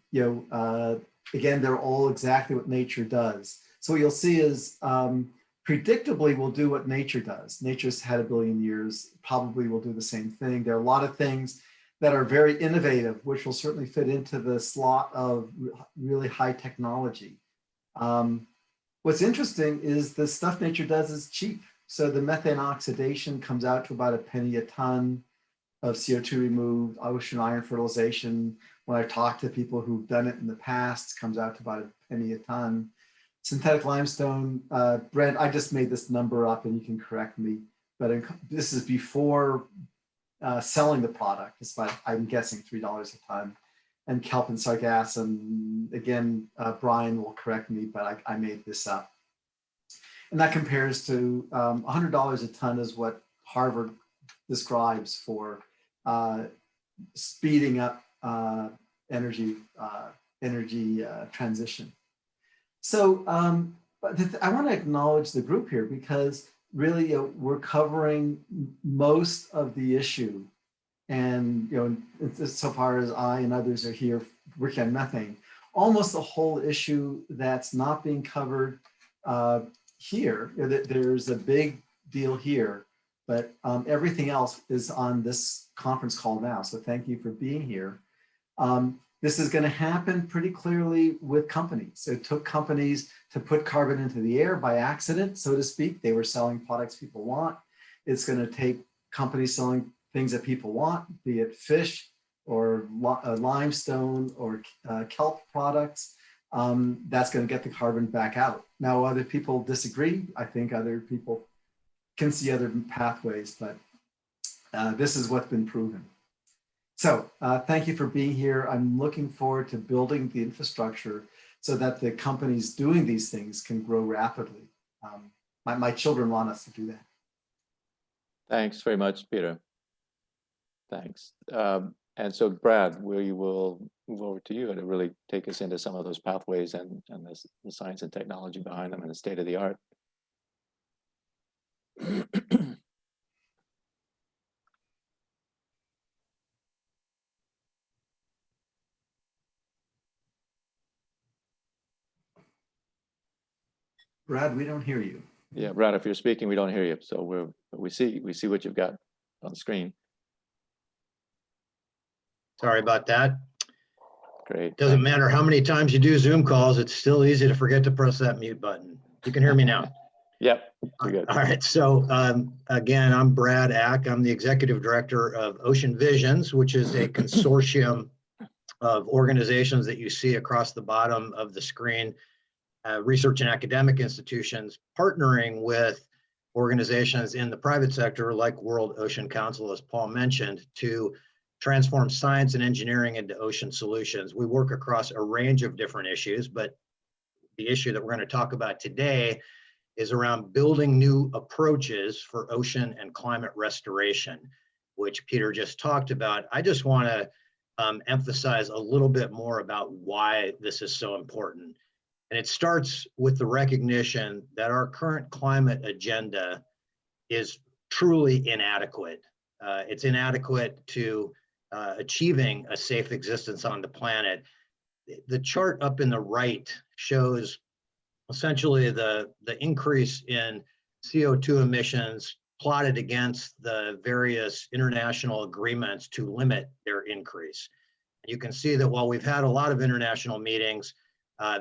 they're all exactly what nature does. So what you'll see is predictably we'll do what nature does. Nature's had 1 billion years, probably will do the same thing. There are a lot of things that are very innovative, which will certainly fit into the slot of really high technology. What's interesting is the stuff nature does is cheap. So the methane oxidation comes out to about $0.01 a ton of CO2 removed. Ocean iron fertilization, when I talk to people who've done it in the past, comes out to about $0.01 a ton. Synthetic limestone, Brent, I just made this number up and you can correct me, but this is before selling the product. It's about, I'm guessing, $3 a ton. And kelp and sargassum, again, Brian will correct me, but I made this up. And that compares to $100 a ton is what Harvard describes for speeding up energy transition. So I want to acknowledge the group here because really we're covering most of the issue. And so far as I and others are here working on methane, almost the whole issue that's not being covered here, there's a big deal here, but everything else is on this conference call now. So thank you for being here. This is going to happen pretty clearly with companies. So it took companies to put carbon into the air by accident, so to speak. They were selling products people want. It's going to take companies selling things that people want, be it fish or limestone or kelp products. That's going to get the carbon back out. Now, other people disagree. I think other people can see other pathways, but this is what's been proven. So thank you for being here. I'm looking forward to building the infrastructure so that the companies doing these things can grow rapidly. My children want us to do that. Thanks very much, Peter. Thanks. And so, Brad, we will move over to you to really take us into some of those pathways and the science and technology behind them and the state of the art. Brad, we don't hear you. Yeah, Brad, if you're speaking, we don't hear you. So we see what you've got on the screen. Sorry about that. Great. Doesn't matter how many times you do Zoom calls, it's still easy to forget to press that mute button. You can hear me now. Yep, you're good. All right, so again, I'm Brad Ack. I'm the executive director of Ocean Visions, which is a consortium of organizations that you see across the bottom of the screen, research and academic institutions partnering with organizations in the private sector like World Ocean Council, as Paul mentioned, to transform science and engineering into ocean solutions. We work across a range of different issues, but the issue that we're going to talk about today is around building new approaches for ocean and climate restoration, which Peter just talked about. I just want to emphasize a little bit more about why this is so important. And it starts with the recognition that our current climate agenda is truly inadequate. It's inadequate to achieving a safe existence on the planet. The chart up in the right shows essentially the increase in CO2 emissions plotted against the various international agreements to limit their increase. You can see that while we've had a lot of international meetings,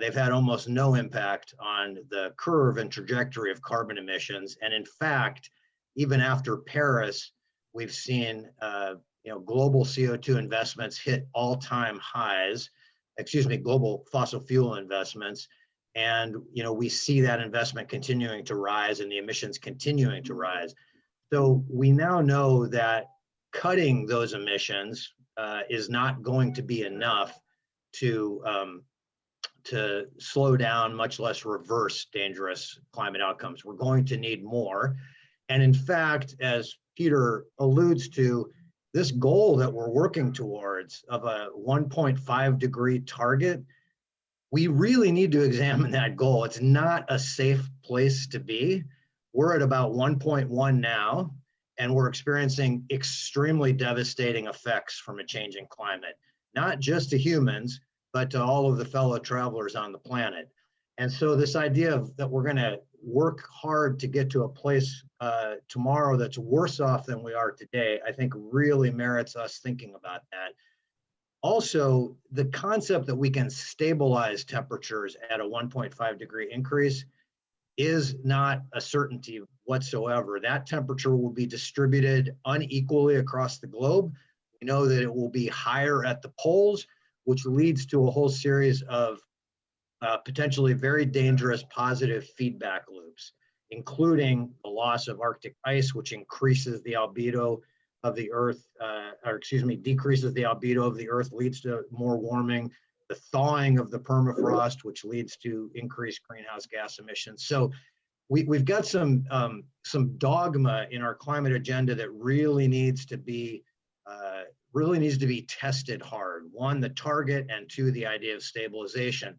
they've had almost no impact on the curve and trajectory of carbon emissions. And in fact, even after Paris, we've seen global CO2 investments hit all-time highs, global fossil fuel investments. And we see that investment continuing to rise and the emissions continuing to rise. So we now know that cutting those emissions is not going to be enough to slow down, much less reverse dangerous climate outcomes. We're going to need more. And in fact, as Peter alludes to, this goal that we're working towards of a 1.5 degree target, we really need to examine that goal. It's not a safe place to be. We're at about 1.1 now, and we're experiencing extremely devastating effects from a changing climate, not just to humans, but to all of the fellow travelers on the planet. And so this idea that we're going to work hard to get to a place tomorrow that's worse off than we are today, I think really merits us thinking about that. Also, the concept that we can stabilize temperatures at a 1.5 degree increase is not a certainty whatsoever. That temperature will be distributed unequally across the globe. We know that it will be higher at the poles, which leads to a whole series of potentially very dangerous positive feedback loops, including the loss of Arctic ice, which increases the albedo of the Earth, decreases the albedo of the Earth, leads to more warming, the thawing of the permafrost, which leads to increased greenhouse gas emissions. So we've got some dogma in our climate agenda that really needs to be tested hard. One, the target, and two, the idea of stabilization.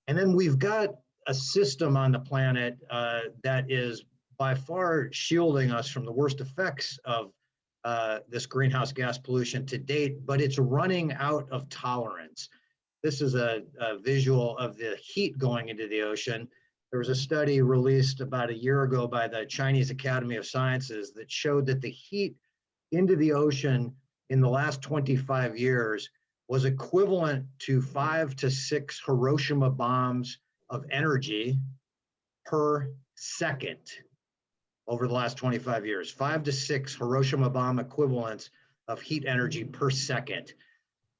And then we've got a system on the planet that is by far shielding us from the worst effects of this greenhouse gas pollution to date, but it's running out of tolerance. This is a visual of the heat going into the ocean. There was a study released about a year ago by the Chinese Academy of Sciences that showed that the heat into the ocean in the last 25 years was equivalent to 5 to 6 Hiroshima bombs of energy per second over the last 25 years. 5 to 6 Hiroshima bomb equivalents of heat energy per second.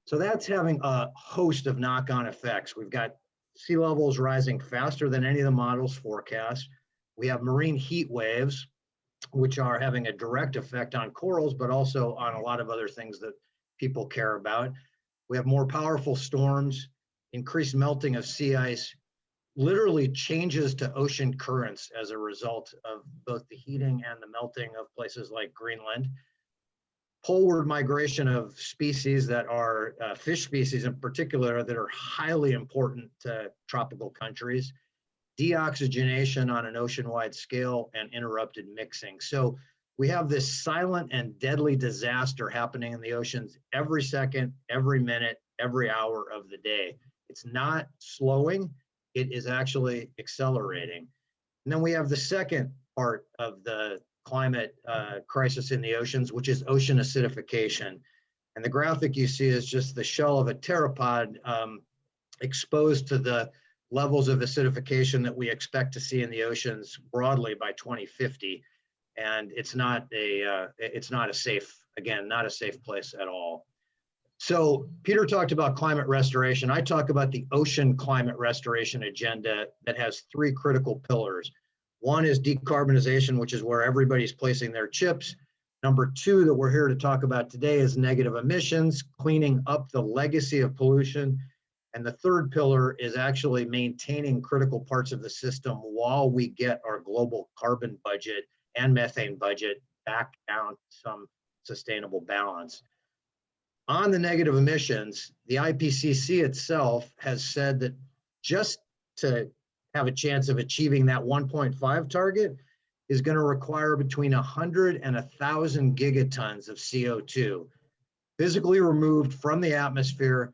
So that's having a host of knock-on effects. We've got sea levels rising faster than any of the models forecast. We have marine heat waves, which are having a direct effect on corals, but also on a lot of other things that people care about. We have more powerful storms, increased melting of sea ice, literally changes to ocean currents as a result of both the heating and the melting of places like Greenland. Poleward migration of species that are fish species in particular that are highly important to tropical countries, deoxygenation on an ocean-wide scale, and interrupted mixing. So we have this silent and deadly disaster happening in the oceans every second, every minute, every hour of the day. It's not slowing, it is actually accelerating. And then we have the second part of the climate crisis in the oceans, which is ocean acidification. And the graphic you see is just the shell of a pteropod exposed to the levels of acidification that we expect to see in the oceans broadly by 2050. And it's not a safe, again, not a safe place at all. So Peter talked about climate restoration. I talk about the ocean climate restoration agenda that has three critical pillars. One is decarbonization, which is where everybody's placing their chips. Number two that we're here to talk about today is negative emissions, cleaning up the legacy of pollution. And the third pillar is actually maintaining critical parts of the system while we get our global carbon budget and methane budget back down to some sustainable balance. On the negative emissions, the IPCC itself has said that just to have a chance of achieving that 1.5 target is going to require between 100 and 1,000 gigatons of CO2 physically removed from the atmosphere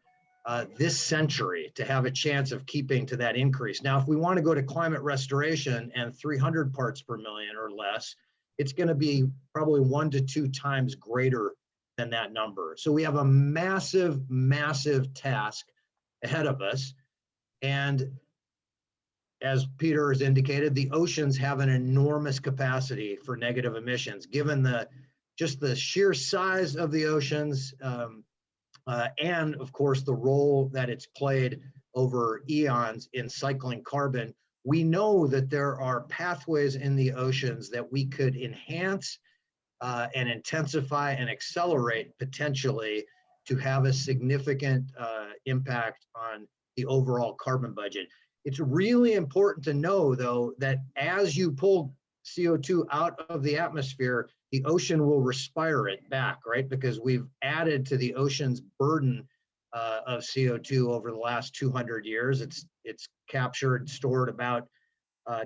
this century to have a chance of keeping to that increase. Now, if we want to go to climate restoration and 300 parts per million or less, it's going to be probably 1 to 2 times greater than that number. So we have a massive, massive task ahead of us. And as Peter has indicated, the oceans have an enormous capacity for negative emissions, given just the sheer size of the oceans, and of course the role that it's played over eons in cycling carbon. We know that there are pathways in the oceans that we could enhance and intensify and accelerate potentially to have a significant impact on the overall carbon budget. It's really important to know, though, that as you pull CO2 out of the atmosphere, the ocean will respire it back, right? Because we've added to the ocean's burden of CO2 over the last 200 years. It's captured, stored about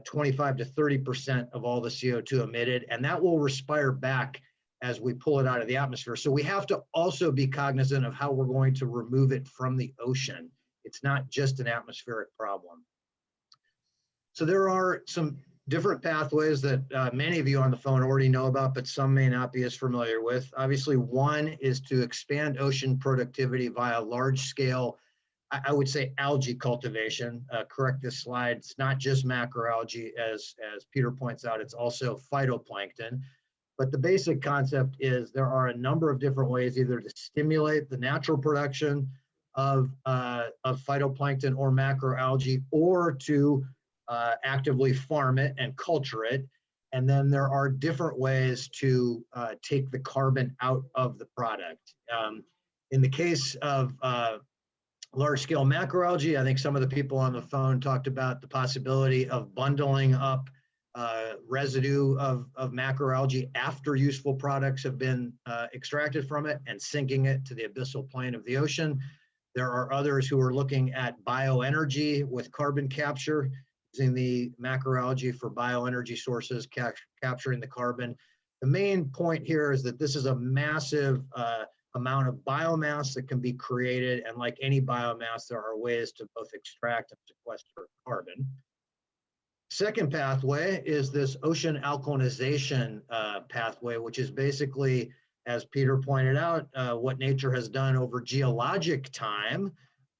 25 to 30% of all the CO2 emitted, and that will respire back as we pull it out of the atmosphere. So we have to also be cognizant of how we're going to remove it from the ocean. It's not just an atmospheric problem. So there are some different pathways that many of you on the phone already know about, but some may not be as familiar with. Obviously, one is to expand ocean productivity via large-scale, I would say, algae cultivation. Correct this slide. It's not just macroalgae, as Peter points out, it's also phytoplankton. But the basic concept is there are a number of different ways either to stimulate the natural production of phytoplankton or macroalgae, or to actively farm it and culture it. And then there are different ways to take the carbon out of the product. In the case of large-scale macroalgae, I think some of the people on the phone talked about the possibility of bundling up residue of macroalgae after useful products have been extracted from it and sinking it to the abyssal plain of the ocean. There are others who are looking at bioenergy with carbon capture, using the macroalgae for bioenergy sources, capturing the carbon. The main point here is that this is a massive amount of biomass that can be created, and like any biomass, there are ways to both extract and sequester carbon. Second pathway is this ocean alkalinization pathway, which is basically, as Peter pointed out, what nature has done over geologic time,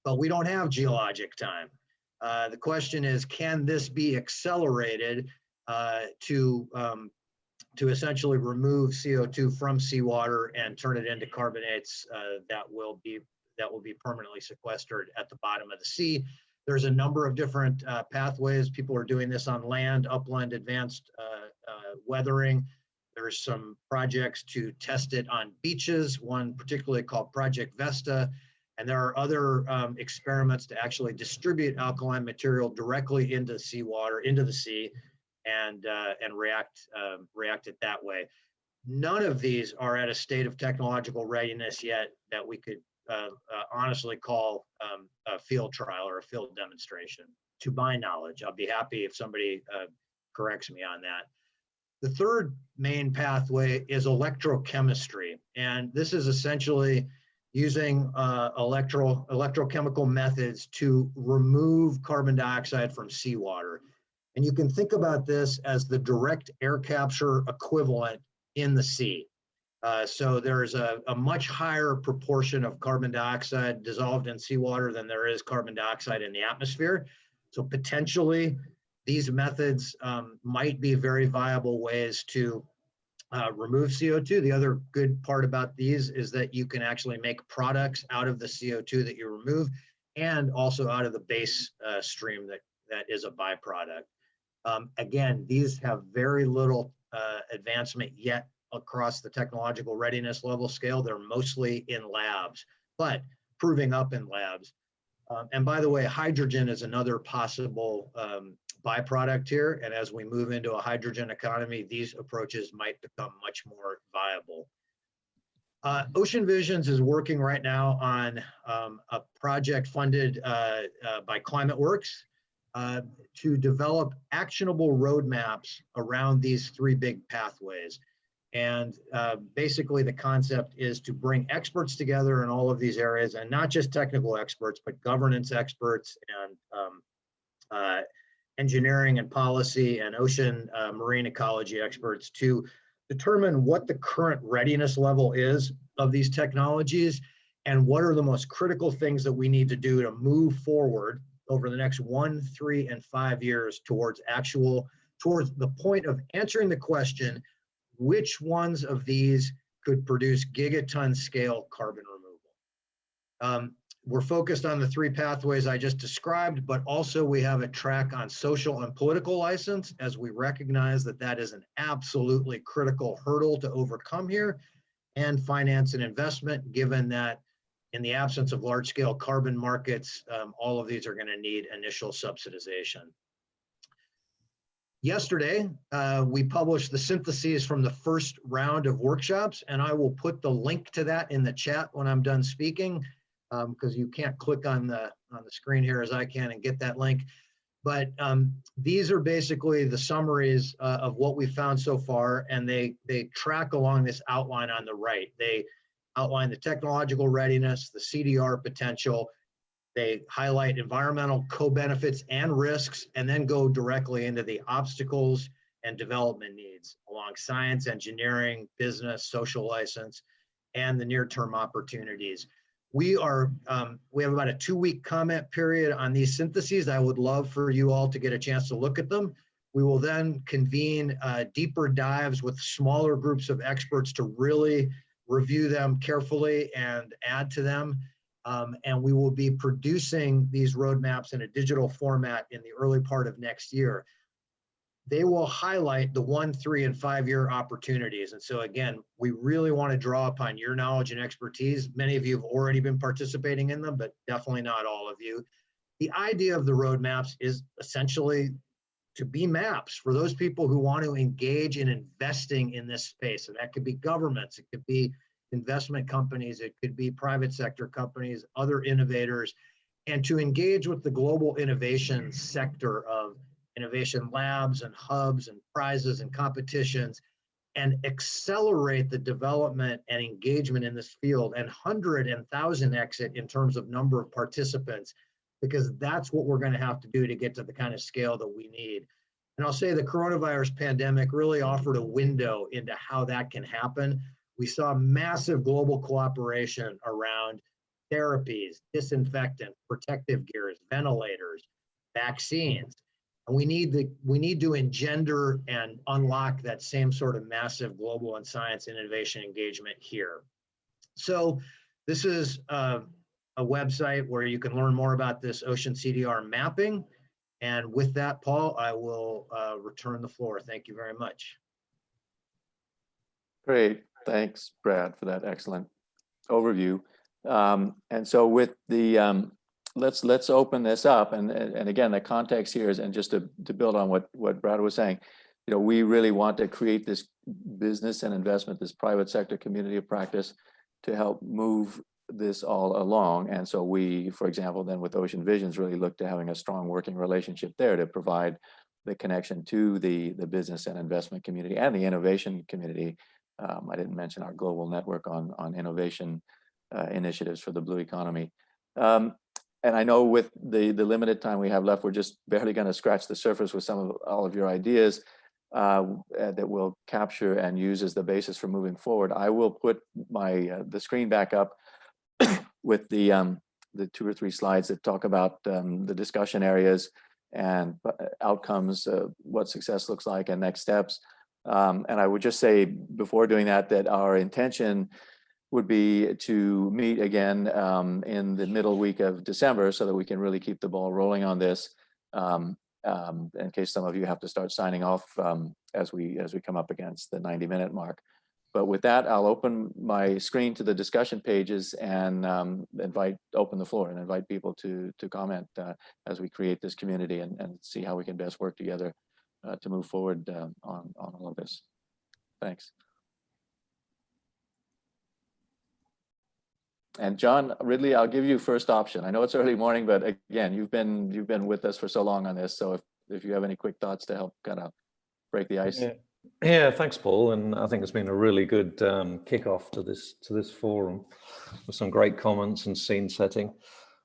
but we don't have geologic time. The question is, can this be accelerated to essentially remove CO2 from seawater and turn it into carbonates that will be permanently sequestered at the bottom of the sea? There's a number of different pathways. People are doing this on land, upland, advanced weathering. There's some projects to test it on beaches, one particularly called Project Vesta. And there are other experiments to actually distribute alkaline material directly into seawater, into the sea, and react it that way. None of these are at a state of technological readiness yet that we could honestly call a field trial or a field demonstration, to my knowledge. I'll be happy if somebody corrects me on that. The third main pathway is electrochemistry, and this is essentially using electrochemical methods to remove carbon dioxide from seawater. And you can think about this as the direct air capture equivalent in the sea. So there's a much higher proportion of carbon dioxide dissolved in seawater than there is carbon dioxide in the atmosphere. So potentially these methods might be very viable ways to remove CO2. The other good part about these is that you can actually make products out of the CO2 that you remove and also out of the base stream that is a byproduct. Again, these have very little advancement yet across the technological readiness level scale. They're mostly in labs, but proving up in labs. And by the way, hydrogen is another possible byproduct here. And as we move into a hydrogen economy, these approaches might become much more viable. Ocean Visions is working right now on a project funded by ClimateWorks to develop actionable roadmaps around these three big pathways. And basically the concept is to bring experts together in all of these areas, and not just technical experts, but governance experts and engineering and policy and ocean marine ecology experts to determine what the current readiness level is of these technologies and what are the most critical things that we need to do to move forward over the next 1, 3, and 5 years towards the point of answering the question, which ones of these could produce gigaton scale carbon removal? We're focused on the three pathways I just described, but also we have a track on social and political license, as we recognize that that is an absolutely critical hurdle to overcome here, and finance and investment, given that in the absence of large scale carbon markets, all of these are going to need initial subsidization. Yesterday, we published the syntheses from the first round of workshops, and I will put the link to that in the chat when I'm done speaking, because you can't click on the screen here as I can and get that link. But these are basically the summaries of what we found so far, and they track along this outline on the right. They outline the technological readiness, the CDR potential. They highlight environmental co-benefits and risks, and then go directly into the obstacles and development needs along science, engineering, business, social license, and the near-term opportunities. We have about a 2-week comment period on these syntheses. I would love for you all to get a chance to look at them. We will then convene deeper dives with smaller groups of experts to really review them carefully and add to them. And we will be producing these roadmaps in a digital format in the early part of next year. They will highlight the 1, 3, and 5-year opportunities. And so again, we really want to draw upon your knowledge and expertise. Many of you have already been participating in them, but definitely not all of you. The idea of the roadmaps is essentially to be maps for those people who want to engage in investing in this space. And that could be governments, it could be investment companies, it could be private sector companies, other innovators, and to engage with the global innovation sector of innovation labs and hubs and prizes and competitions, and accelerate the development and engagement in this field, and 100 and 1,000x it in terms of number of participants, because that's what we're going to have to do to get to the kind of scale that we need. And I'll say the coronavirus pandemic really offered a window into how that can happen. We saw massive global cooperation around therapies, disinfectants, protective gears, ventilators, vaccines. And we need to engender and unlock that same sort of massive global and science and innovation engagement here. So this is a website where you can learn more about this ocean CDR mapping. And with that, Paul, I will return the floor. Thank you very much. Great. Thanks, Brad, for that excellent overview. And so with the, let's open this up. And again, the context here is, and just to build on what Brad was saying, you know, we really want to create this business and investment, this private sector community of practice to help move this all along. And so we, for example, then with Ocean Visions, really look to having a strong working relationship there to provide the connection to the business and investment community and the innovation community. I didn't mention our global network on innovation initiatives for the blue economy. And I know with the limited time we have left, we're just barely going to scratch the surface with some of all of your ideas that we'll capture and use as the basis for moving forward. I will put the screen back up with the 2 or 3 slides that talk about the discussion areas and outcomes, what success looks like, and next steps. And I would just say before doing that, that our intention would be to meet again in the middle week of December so that we can really keep the ball rolling on this in case some of you have to start signing off as we come up against the 90-minute mark. But with that, I'll open my screen to the discussion pages and open the floor and invite people to comment as we create this community and see how we can best work together to move forward on all of this. Thanks. And John Ridley, I'll give you first option. I know it's early morning, but again, you've been with us for so long on this. So if you have any quick thoughts to help kind of break the ice. Yeah, thanks, Paul. And I think it's been a really good kickoff to this forum with some great comments and scene setting.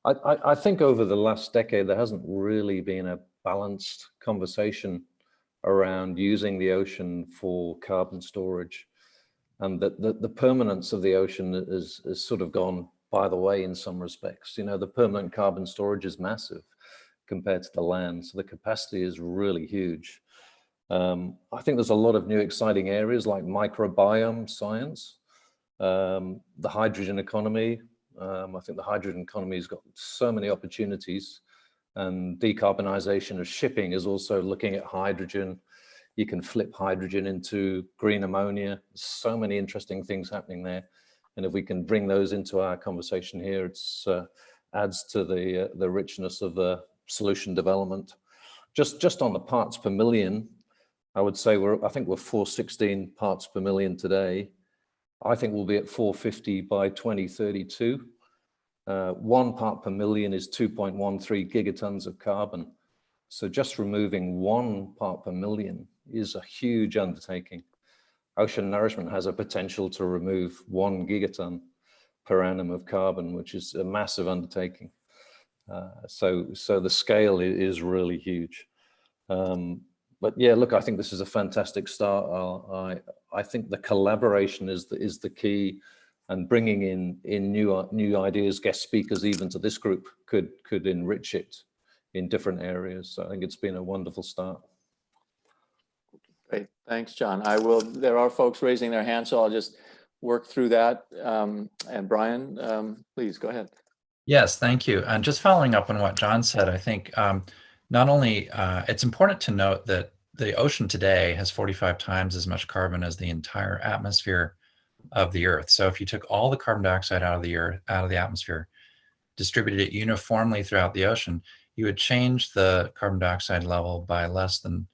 I think over the last decade, there hasn't really been a balanced conversation around using the ocean for carbon storage. And that the permanence of the ocean is sort of gone by the way in some respects. You know, the permanent carbon storage is massive compared to the land. So the capacity is really huge. I think there's a lot of new exciting areas like microbiome science, the hydrogen economy. I think the hydrogen economy has got so many opportunities, and decarbonization of shipping is also looking at hydrogen. You can flip hydrogen into green ammonia. So many interesting things happening there. And if we can bring those into our conversation here, it adds to the richness of the solution development. Just on the parts per million, I would say I think we're 416 parts per million today. I think we'll be at 450 by 2032. 1 part per million is 2.13 gigatons of carbon. So just removing 1 part per million is a huge undertaking. Ocean nourishment has a potential to remove 1 gigaton per annum of carbon, which is a massive undertaking. So the scale is really huge. But yeah, look, I think this is a fantastic start. I think the collaboration is the key, and bringing in new ideas, guest speakers, even to this group could enrich it in different areas. So I think it's been a wonderful start. Great, thanks, John. There are folks raising their hands, so I'll just work through that. And Brian, please go ahead. Yes, thank you. And just following up on what John said, I think not only it's important to note that the ocean today has 45 times as much carbon as the entire atmosphere of the Earth. So if you took all the carbon dioxide out of the atmosphere, distributed it uniformly throughout the ocean, you would change the carbon dioxide level by less than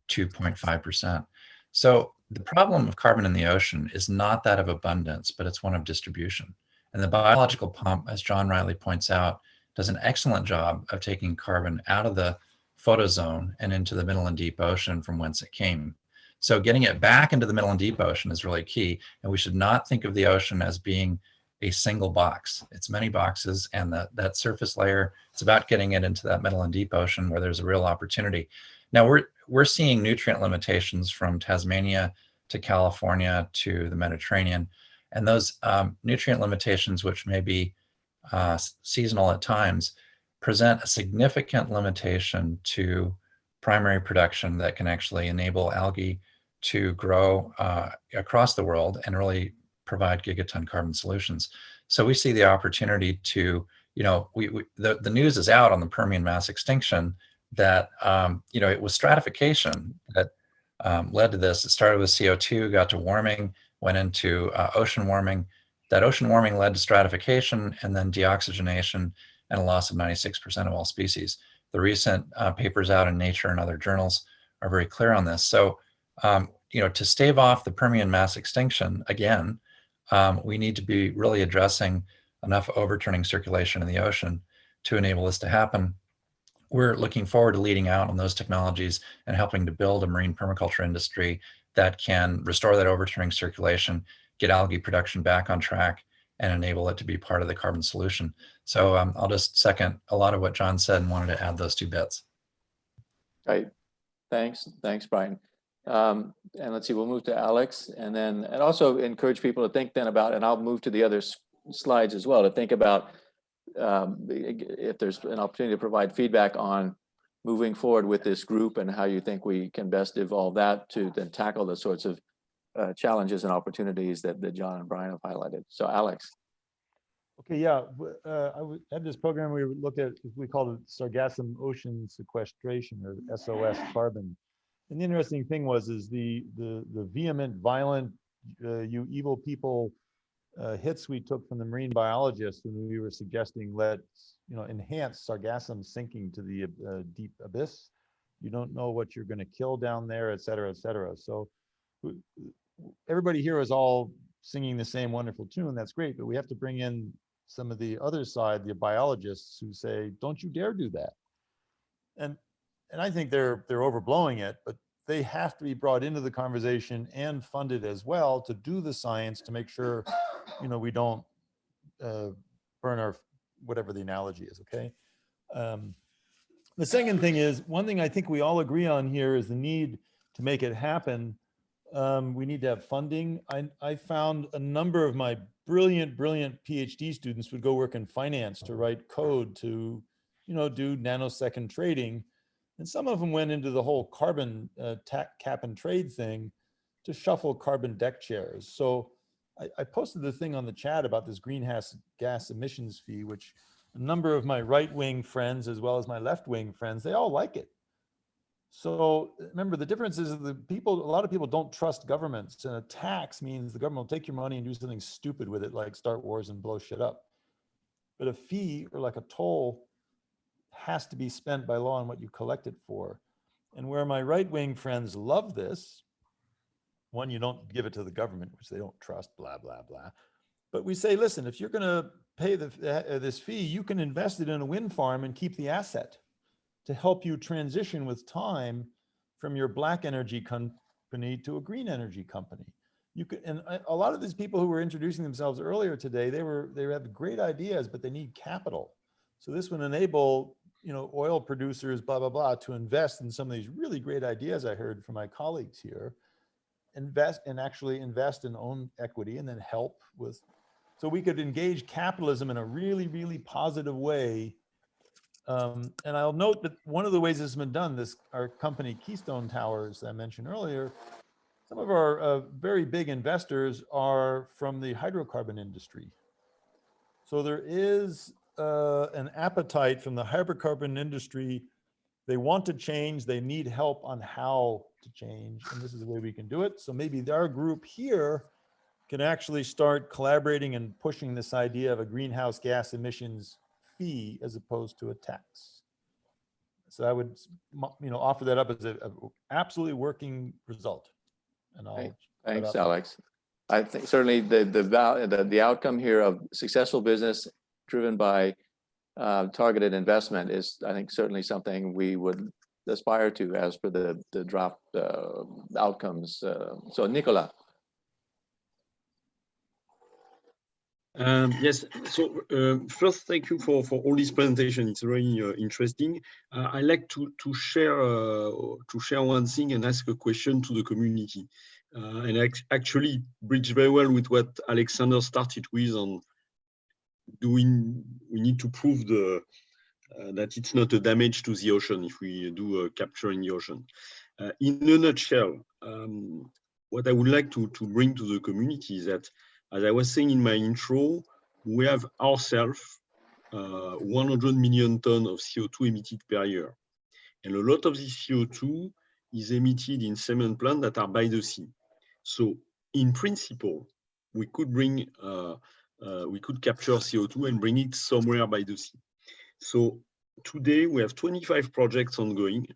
2.5%. So the problem of carbon in the ocean is not that of abundance, but it's one of distribution. And the biological pump, as John rightly points out, does an excellent job of taking carbon out of the photozone and into the middle and deep ocean from whence it came. So getting it back into the middle and deep ocean is really key. And we should not think of the ocean as being a single box. It's many boxes, and that surface layer, it's about getting it into that middle and deep ocean where there's a real opportunity. Now we're seeing nutrient limitations from Tasmania to California to the Mediterranean. And those nutrient limitations, which may be seasonal at times, present a significant limitation to primary production that can actually enable algae to grow across the world and really provide gigaton carbon solutions. So we see the opportunity to, the news is out on the Permian mass extinction that, it was stratification that led to this. It started with CO2, got to warming, went into ocean warming. That ocean warming led to stratification and then deoxygenation and a loss of 96% of all species. The recent papers out in Nature and other journals are very clear on this. So, to stave off the Permian mass extinction, again, we need to be really addressing enough overturning circulation in the ocean to enable this to happen. We're looking forward to leading out on those technologies and helping to build a marine permaculture industry that can restore that overturning circulation, get algae production back on track, and enable it to be part of the carbon solution. So I'll just second a lot of what John said and wanted to add those 2 bits. Right. Thanks, Brian. And let's see, we'll move to Alex, and also encourage people to think then about, and I'll move to the other slides as well, to think about if there's an opportunity to provide feedback on moving forward with this group and how you think we can best evolve that to then tackle the sorts of challenges and opportunities that John and Brian have highlighted. So Alex. Okay, yeah, I had this program we looked at, we called it Sargassum Ocean Sequestration, or SOS carbon. And the interesting thing was the vehement, violent, you evil people hits we took from the marine biologists when we were suggesting let's enhance sargassum sinking to the deep abyss. You don't know what you're going to kill down there, et cetera, et cetera. So everybody here is all singing the same wonderful tune. That's great, but we have to bring in some of the other side, the biologists, who say, don't you dare do that. And I think they're overblowing it, but they have to be brought into the conversation and funded as well to do the science to make sure, we don't burn our, whatever the analogy is, okay? The second thing is, one thing I think we all agree on here is the need to make it happen. We need to have funding. I found a number of my brilliant PhD students would go work in finance to write code to, do nanosecond trading. And some of them went into the whole carbon cap and trade thing to shuffle carbon deck chairs. So I posted the thing on the chat about this greenhouse gas emissions fee, which a number of my right-wing friends, as well as my left-wing friends, they all like it. So remember, the difference is a lot of people don't trust governments, and a tax means the government will take your money and do something stupid with it, like start wars and blow shit up. But a fee, or like a toll, has to be spent by law on what you collect it for. And where my right-wing friends love this, one, you don't give it to the government, which they don't trust, blah, blah, blah. But we say, listen, if you're gonna pay this fee, you can invest it in a wind farm and keep the asset to help you transition with time from your black energy company to a green energy company. You could, and a lot of these people who were introducing themselves earlier today, they have great ideas, but they need capital. So this would enable, oil producers, blah, blah, blah, to invest in some of these really great ideas I heard from my colleagues here, actually invest in own equity and then help with, so we could engage capitalism in a really, really positive way. And I'll note that one of the ways this has been done, our company Keystone Towers I mentioned earlier, some of our very big investors are from the hydrocarbon industry. So there is an appetite from the hydrocarbon industry. They want to change, they need help on how to change, and this is the way we can do it. So maybe our group here can actually start collaborating and pushing this idea of a greenhouse gas emissions fee as opposed to a tax. So I would, offer that up as a absolutely working result. And I'll thanks, Alex. I think certainly the outcome here of successful business driven by targeted investment is, I think, certainly something we would aspire to as per the draft outcomes. So Nicola. Yes, so first, thank you for all this presentation. It's very interesting. I like to share one thing and ask a question to the community, and actually bridge very well with what Alexander started with on we need to prove that it's not a damage to the ocean if we do a capture in the ocean. In a nutshell, what I would like to bring to the community is that, as I was saying in my intro, we have ourselves 100 million tons of CO2 emitted per year. And a lot of this CO2 is emitted in cement plants that are by the sea. So in principle, we could bring, we could capture CO2 and bring it somewhere by the sea. So today we have 25 projects ongoing,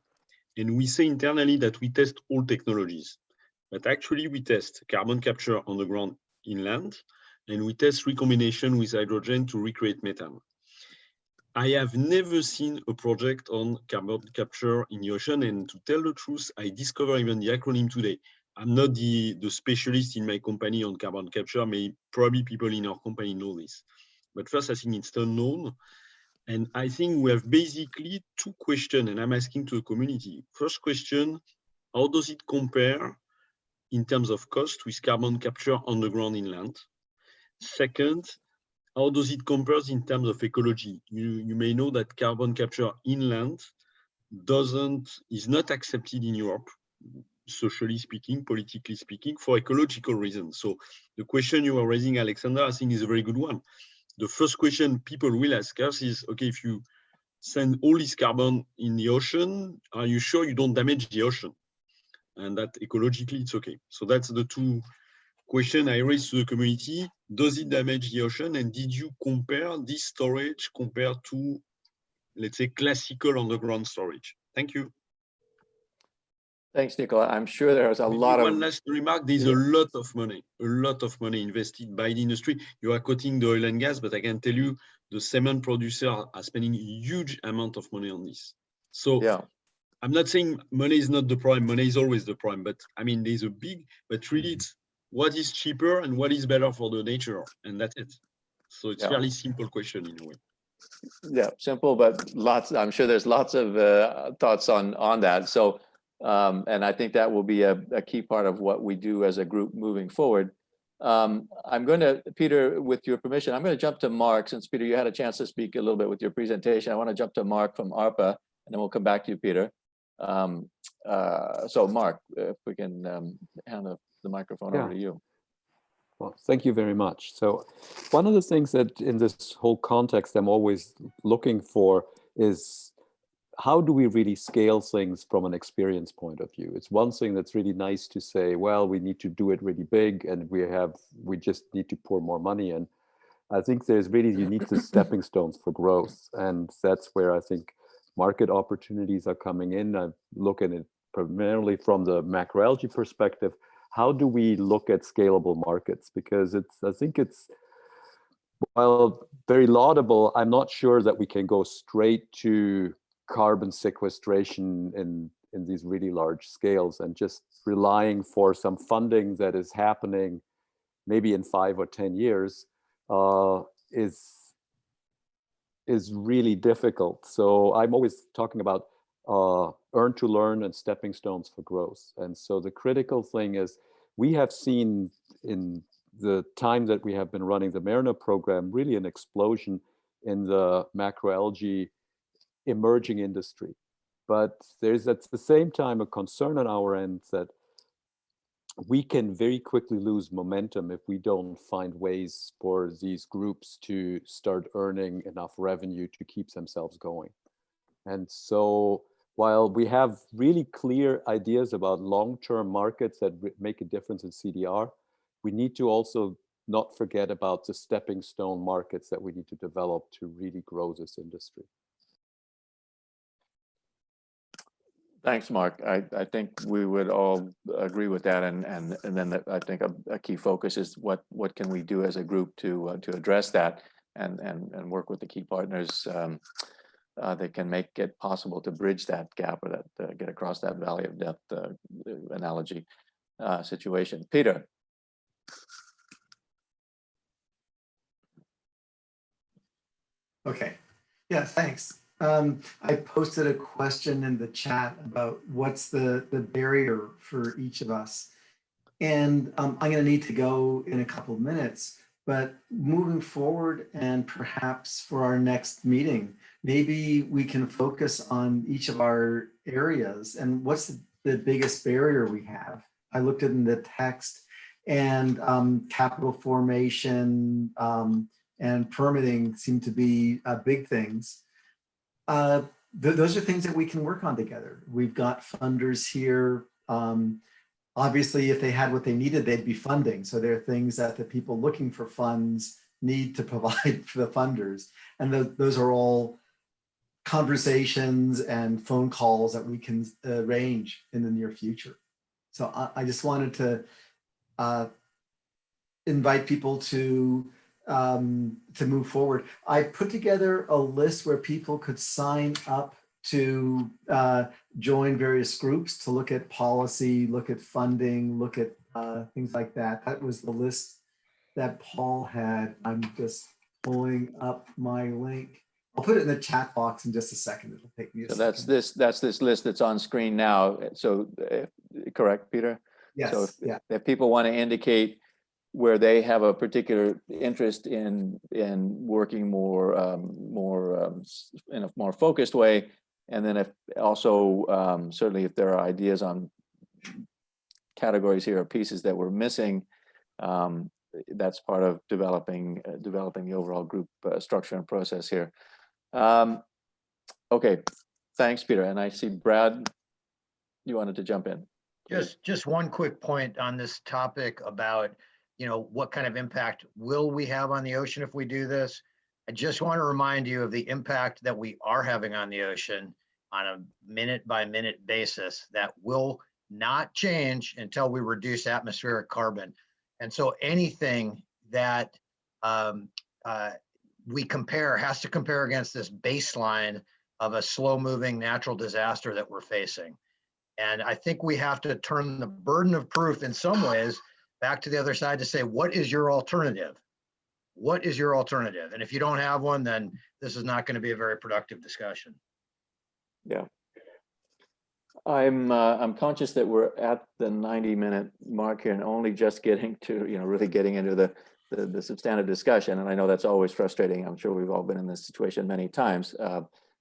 and we say internally that we test all technologies. But actually we test carbon capture on the ground inland, and we test recombination with hydrogen to recreate methane. I have never seen a project on carbon capture in the ocean, and to tell the truth, I discovered even the acronym today. I'm not the specialist in my company on carbon capture. Probably people in our company know this. But first, I think it's unknown. And I think we have basically two questions, and I'm asking to the community. First question, how does it compare in terms of cost with carbon capture on the ground inland? Second, how does it compare in terms of ecology? You may know that carbon capture inland is not accepted in Europe, socially speaking, politically speaking, for ecological reasons. So the question you are raising, Alexander, I think is a very good one. The first question people will ask us is, okay, if you send all this carbon in the ocean, are you sure you don't damage the ocean? And that ecologically it's okay. So that's the two questions I raised to the community. Does it damage the ocean? And did you compare this storage compared to, let's say, classical underground storage? Thank you. Thanks, Nicola. I'm sure there's a lot of... One last remark, there's a lot of money invested by the industry. You are quoting the oil and gas, but I can tell you the cement producers are spending a huge amount of money on this. So yeah. I'm not saying money is not the problem, money is always the problem, but I mean, there's a big, but really it's what is cheaper and what is better for the nature, and that's it. So it's a fairly simple question in a way. Yeah, simple, but lots, I'm sure there's lots of thoughts on that. So, and I think that will be a key part of what we do as a group moving forward. I'm going to, Peter, with your permission, I'm going to jump to Mark, since Peter, you had a chance to speak a little bit with your presentation. I want to jump to Mark from ARPA, and then we'll come back to you, Peter. So Mark, if we can hand the microphone over to you. Well, thank you very much. So one of the things that in this whole context I'm always looking for is how do we really scale things from an experience point of view? It's one thing that's really nice to say, well, we need to do it really big and we just need to pour more money in. I think you need the stepping stones for growth. And that's where I think market opportunities are coming in. I look at it primarily from the macroalgae perspective. How do we look at scalable markets? Because I think it's, while very laudable, I'm not sure that we can go straight to carbon sequestration in these really large scales and just relying for some funding that is happening maybe in 5 or 10 years is really difficult. So I'm always talking about earn to learn and stepping stones for growth. And so the critical thing is we have seen in the time that we have been running the Mariner program, really an explosion in the macroalgae emerging industry. But there's at the same time a concern on our end that we can very quickly lose momentum if we don't find ways for these groups to start earning enough revenue to keep themselves going. And so while we have really clear ideas about long-term markets that make a difference in CDR, we need to also not forget about the stepping stone markets that we need to develop to really grow this industry. Thanks, Mark. I think we would all agree with that, and then I think a key focus is what can we do as a group to address that and work with the key partners that can make it possible to bridge that gap or that get across that valley of death analogy situation. Peter. Okay. Yeah, thanks. I posted a question in the chat about what's the barrier for each of us. And I'm going to need to go in a couple of minutes, but moving forward and perhaps for our next meeting, maybe we can focus on each of our areas and what's the biggest barrier we have. I looked in the text and capital formation and permitting seem to be big things. Those are things that we can work on together. We've got funders here. Obviously, if they had what they needed, they'd be funding. So there are things that the people looking for funds need to provide for the funders. And those are all conversations and phone calls that we can arrange in the near future. So I just wanted to invite people to move forward. I put together a list where people could sign up to join various groups to look at policy, look at funding, look at things like that. That was the list that Paul had. I'm just pulling up my link. I'll put it in the chat box in just a second. It'll take me a second. That's this list that's on screen now. So correct, Peter? Yes. So if people want to indicate where they have a particular interest in working more in a more focused way, and then if also certainly if there are ideas on categories here or pieces that we're missing, that's part of developing the overall group structure and process here. Okay, thanks, Peter. And I see Brad, you wanted to jump in. Just one quick point on this topic about, what kind of impact will we have on the ocean if we do this? I just want to remind you of the impact that we are having on the ocean on a minute by minute basis that will not change until we reduce atmospheric carbon. And so anything that we compare has to compare against this baseline of a slow moving natural disaster that we're facing. And I think we have to turn the burden of proof in some ways back to the other side to say, what is your alternative? What is your alternative? And if you don't have one, then this is not going to be a very productive discussion. Yeah. I'm conscious that we're at the 90-minute mark here and only just getting to, really getting into the substantive discussion. And I know that's always frustrating. I'm sure we've all been in this situation many times.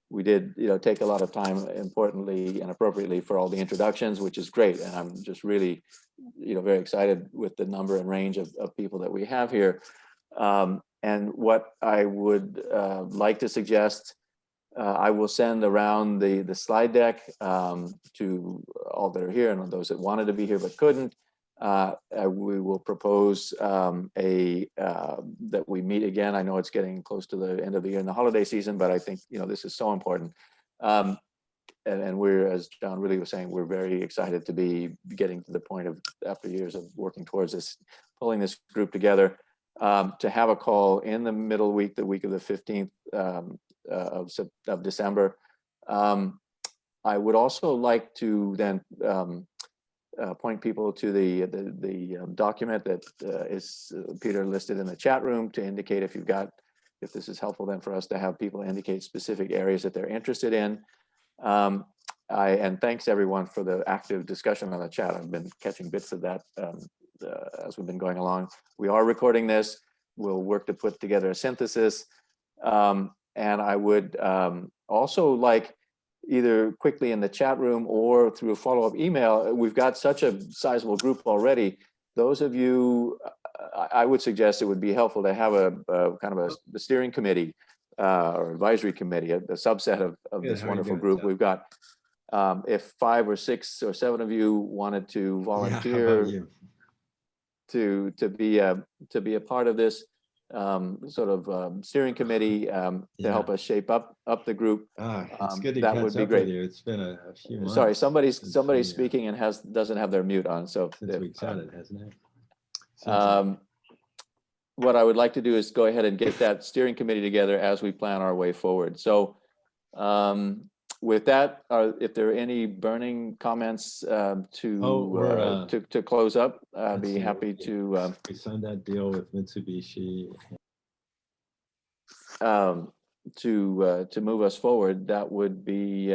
We did, take a lot of time, importantly and appropriately, for all the introductions, which is great. And I'm just really, very excited with the number and range of people that we have here. And what I would like to suggest, I will send around the slide deck to all that are here and those that wanted to be here but couldn't. We will propose that we meet again. I know it's getting close to the end of the year in the holiday season, but I think this is so important. And we're, as John really was saying, we're very excited to be getting to the point of, after years of working towards this, pulling this group together, to have a call in the middle week, the week of the 15th of December. I would also like to then point people to the document that is Peter listed in the chat room to indicate if this is helpful then for us to have people indicate specific areas that they're interested in. And thanks everyone for the active discussion on the chat. I've been catching bits of that as we've been going along. We are recording this. We'll work to put together a synthesis. And I would also like, either quickly in the chat room or through a follow-up email, we've got such a sizable group already. Those of you, I would suggest it would be helpful to have a kind of a steering committee or advisory committee, a subset of this wonderful group. We've got, if 5 or 6 or 7 of you wanted to volunteer to be a part of this sort of steering committee to help us shape up the group. It's good to that catch would be up great. with you. It's been a few months. Sorry, somebody's speaking and doesn't have their mute on. So since we chatted, hasn't it? What I would like to do is go ahead and get that steering committee together as we plan our way forward. So with that, if there are any burning comments to close up, I'd be happy to. We signed that deal with Mitsubishi. To move us forward, that would be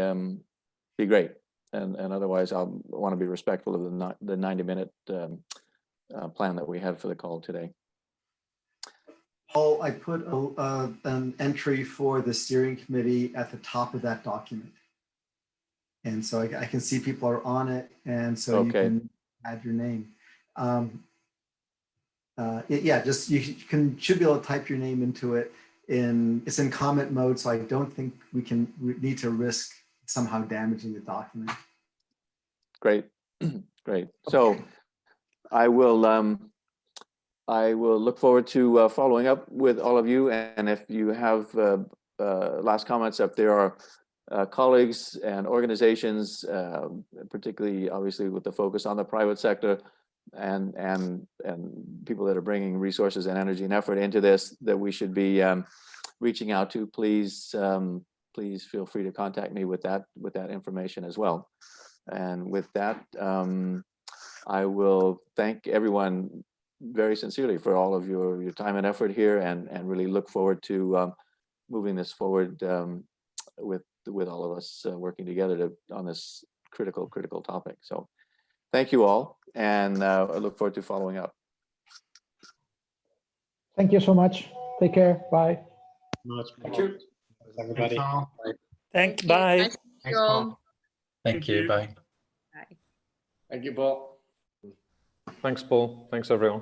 great. And otherwise, I'll want to be respectful of the 90-minute plan that we had for the call today. Paul, I put an entry for the steering committee at the top of that document. And so I can see people are on it, and so you can add your name. Just you should be able to type your name into it. It's in comment mode, so I don't think we need to risk somehow damaging the document. Great, great. So I will look forward to following up with all of you. And if you have last comments, if there are colleagues and organizations, particularly obviously with the focus on the private sector and people that are bringing resources and energy and effort into this, that we should be reaching out to, please please feel free to contact me with that information as well. And with that, I will thank everyone very sincerely for all of your time and effort here, and really look forward to moving this forward with all of us working together on this critical topic. So thank you all, and I look forward to following up. Thank you so much. Take care. Bye. Thank you. Everybody. Thank you. Bye. Thanks, Paul. Thank you. Bye. Thank you, Paul. Thanks, Paul. Thanks, everyone.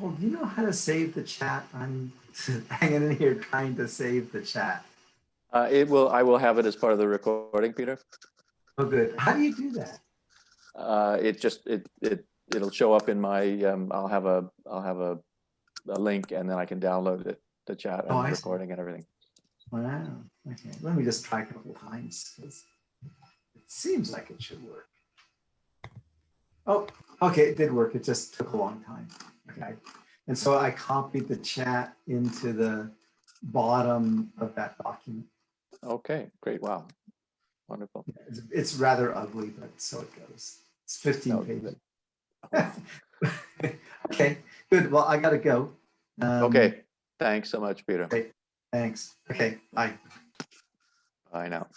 Oh, do you know how to save the chat? I'm hanging in here trying to save the chat. I will have it as part of the recording, Peter. Oh, good. How do you do that? It'll show up in my. I'll have a link, and then I can download it, the chat and the recording and everything. Wow. Okay. Let me just try a couple of times. It seems like it should work. Oh, okay. It did work. It just took a long time. Okay. And so I copied the chat into the bottom of that document. Okay, great. Wow. Wonderful. It's rather ugly, but so it goes. It's 15 pages. Okay, good. Well, I got to go. Okay. Thanks so much, Peter. Okay. Thanks. Okay. Bye. Bye now.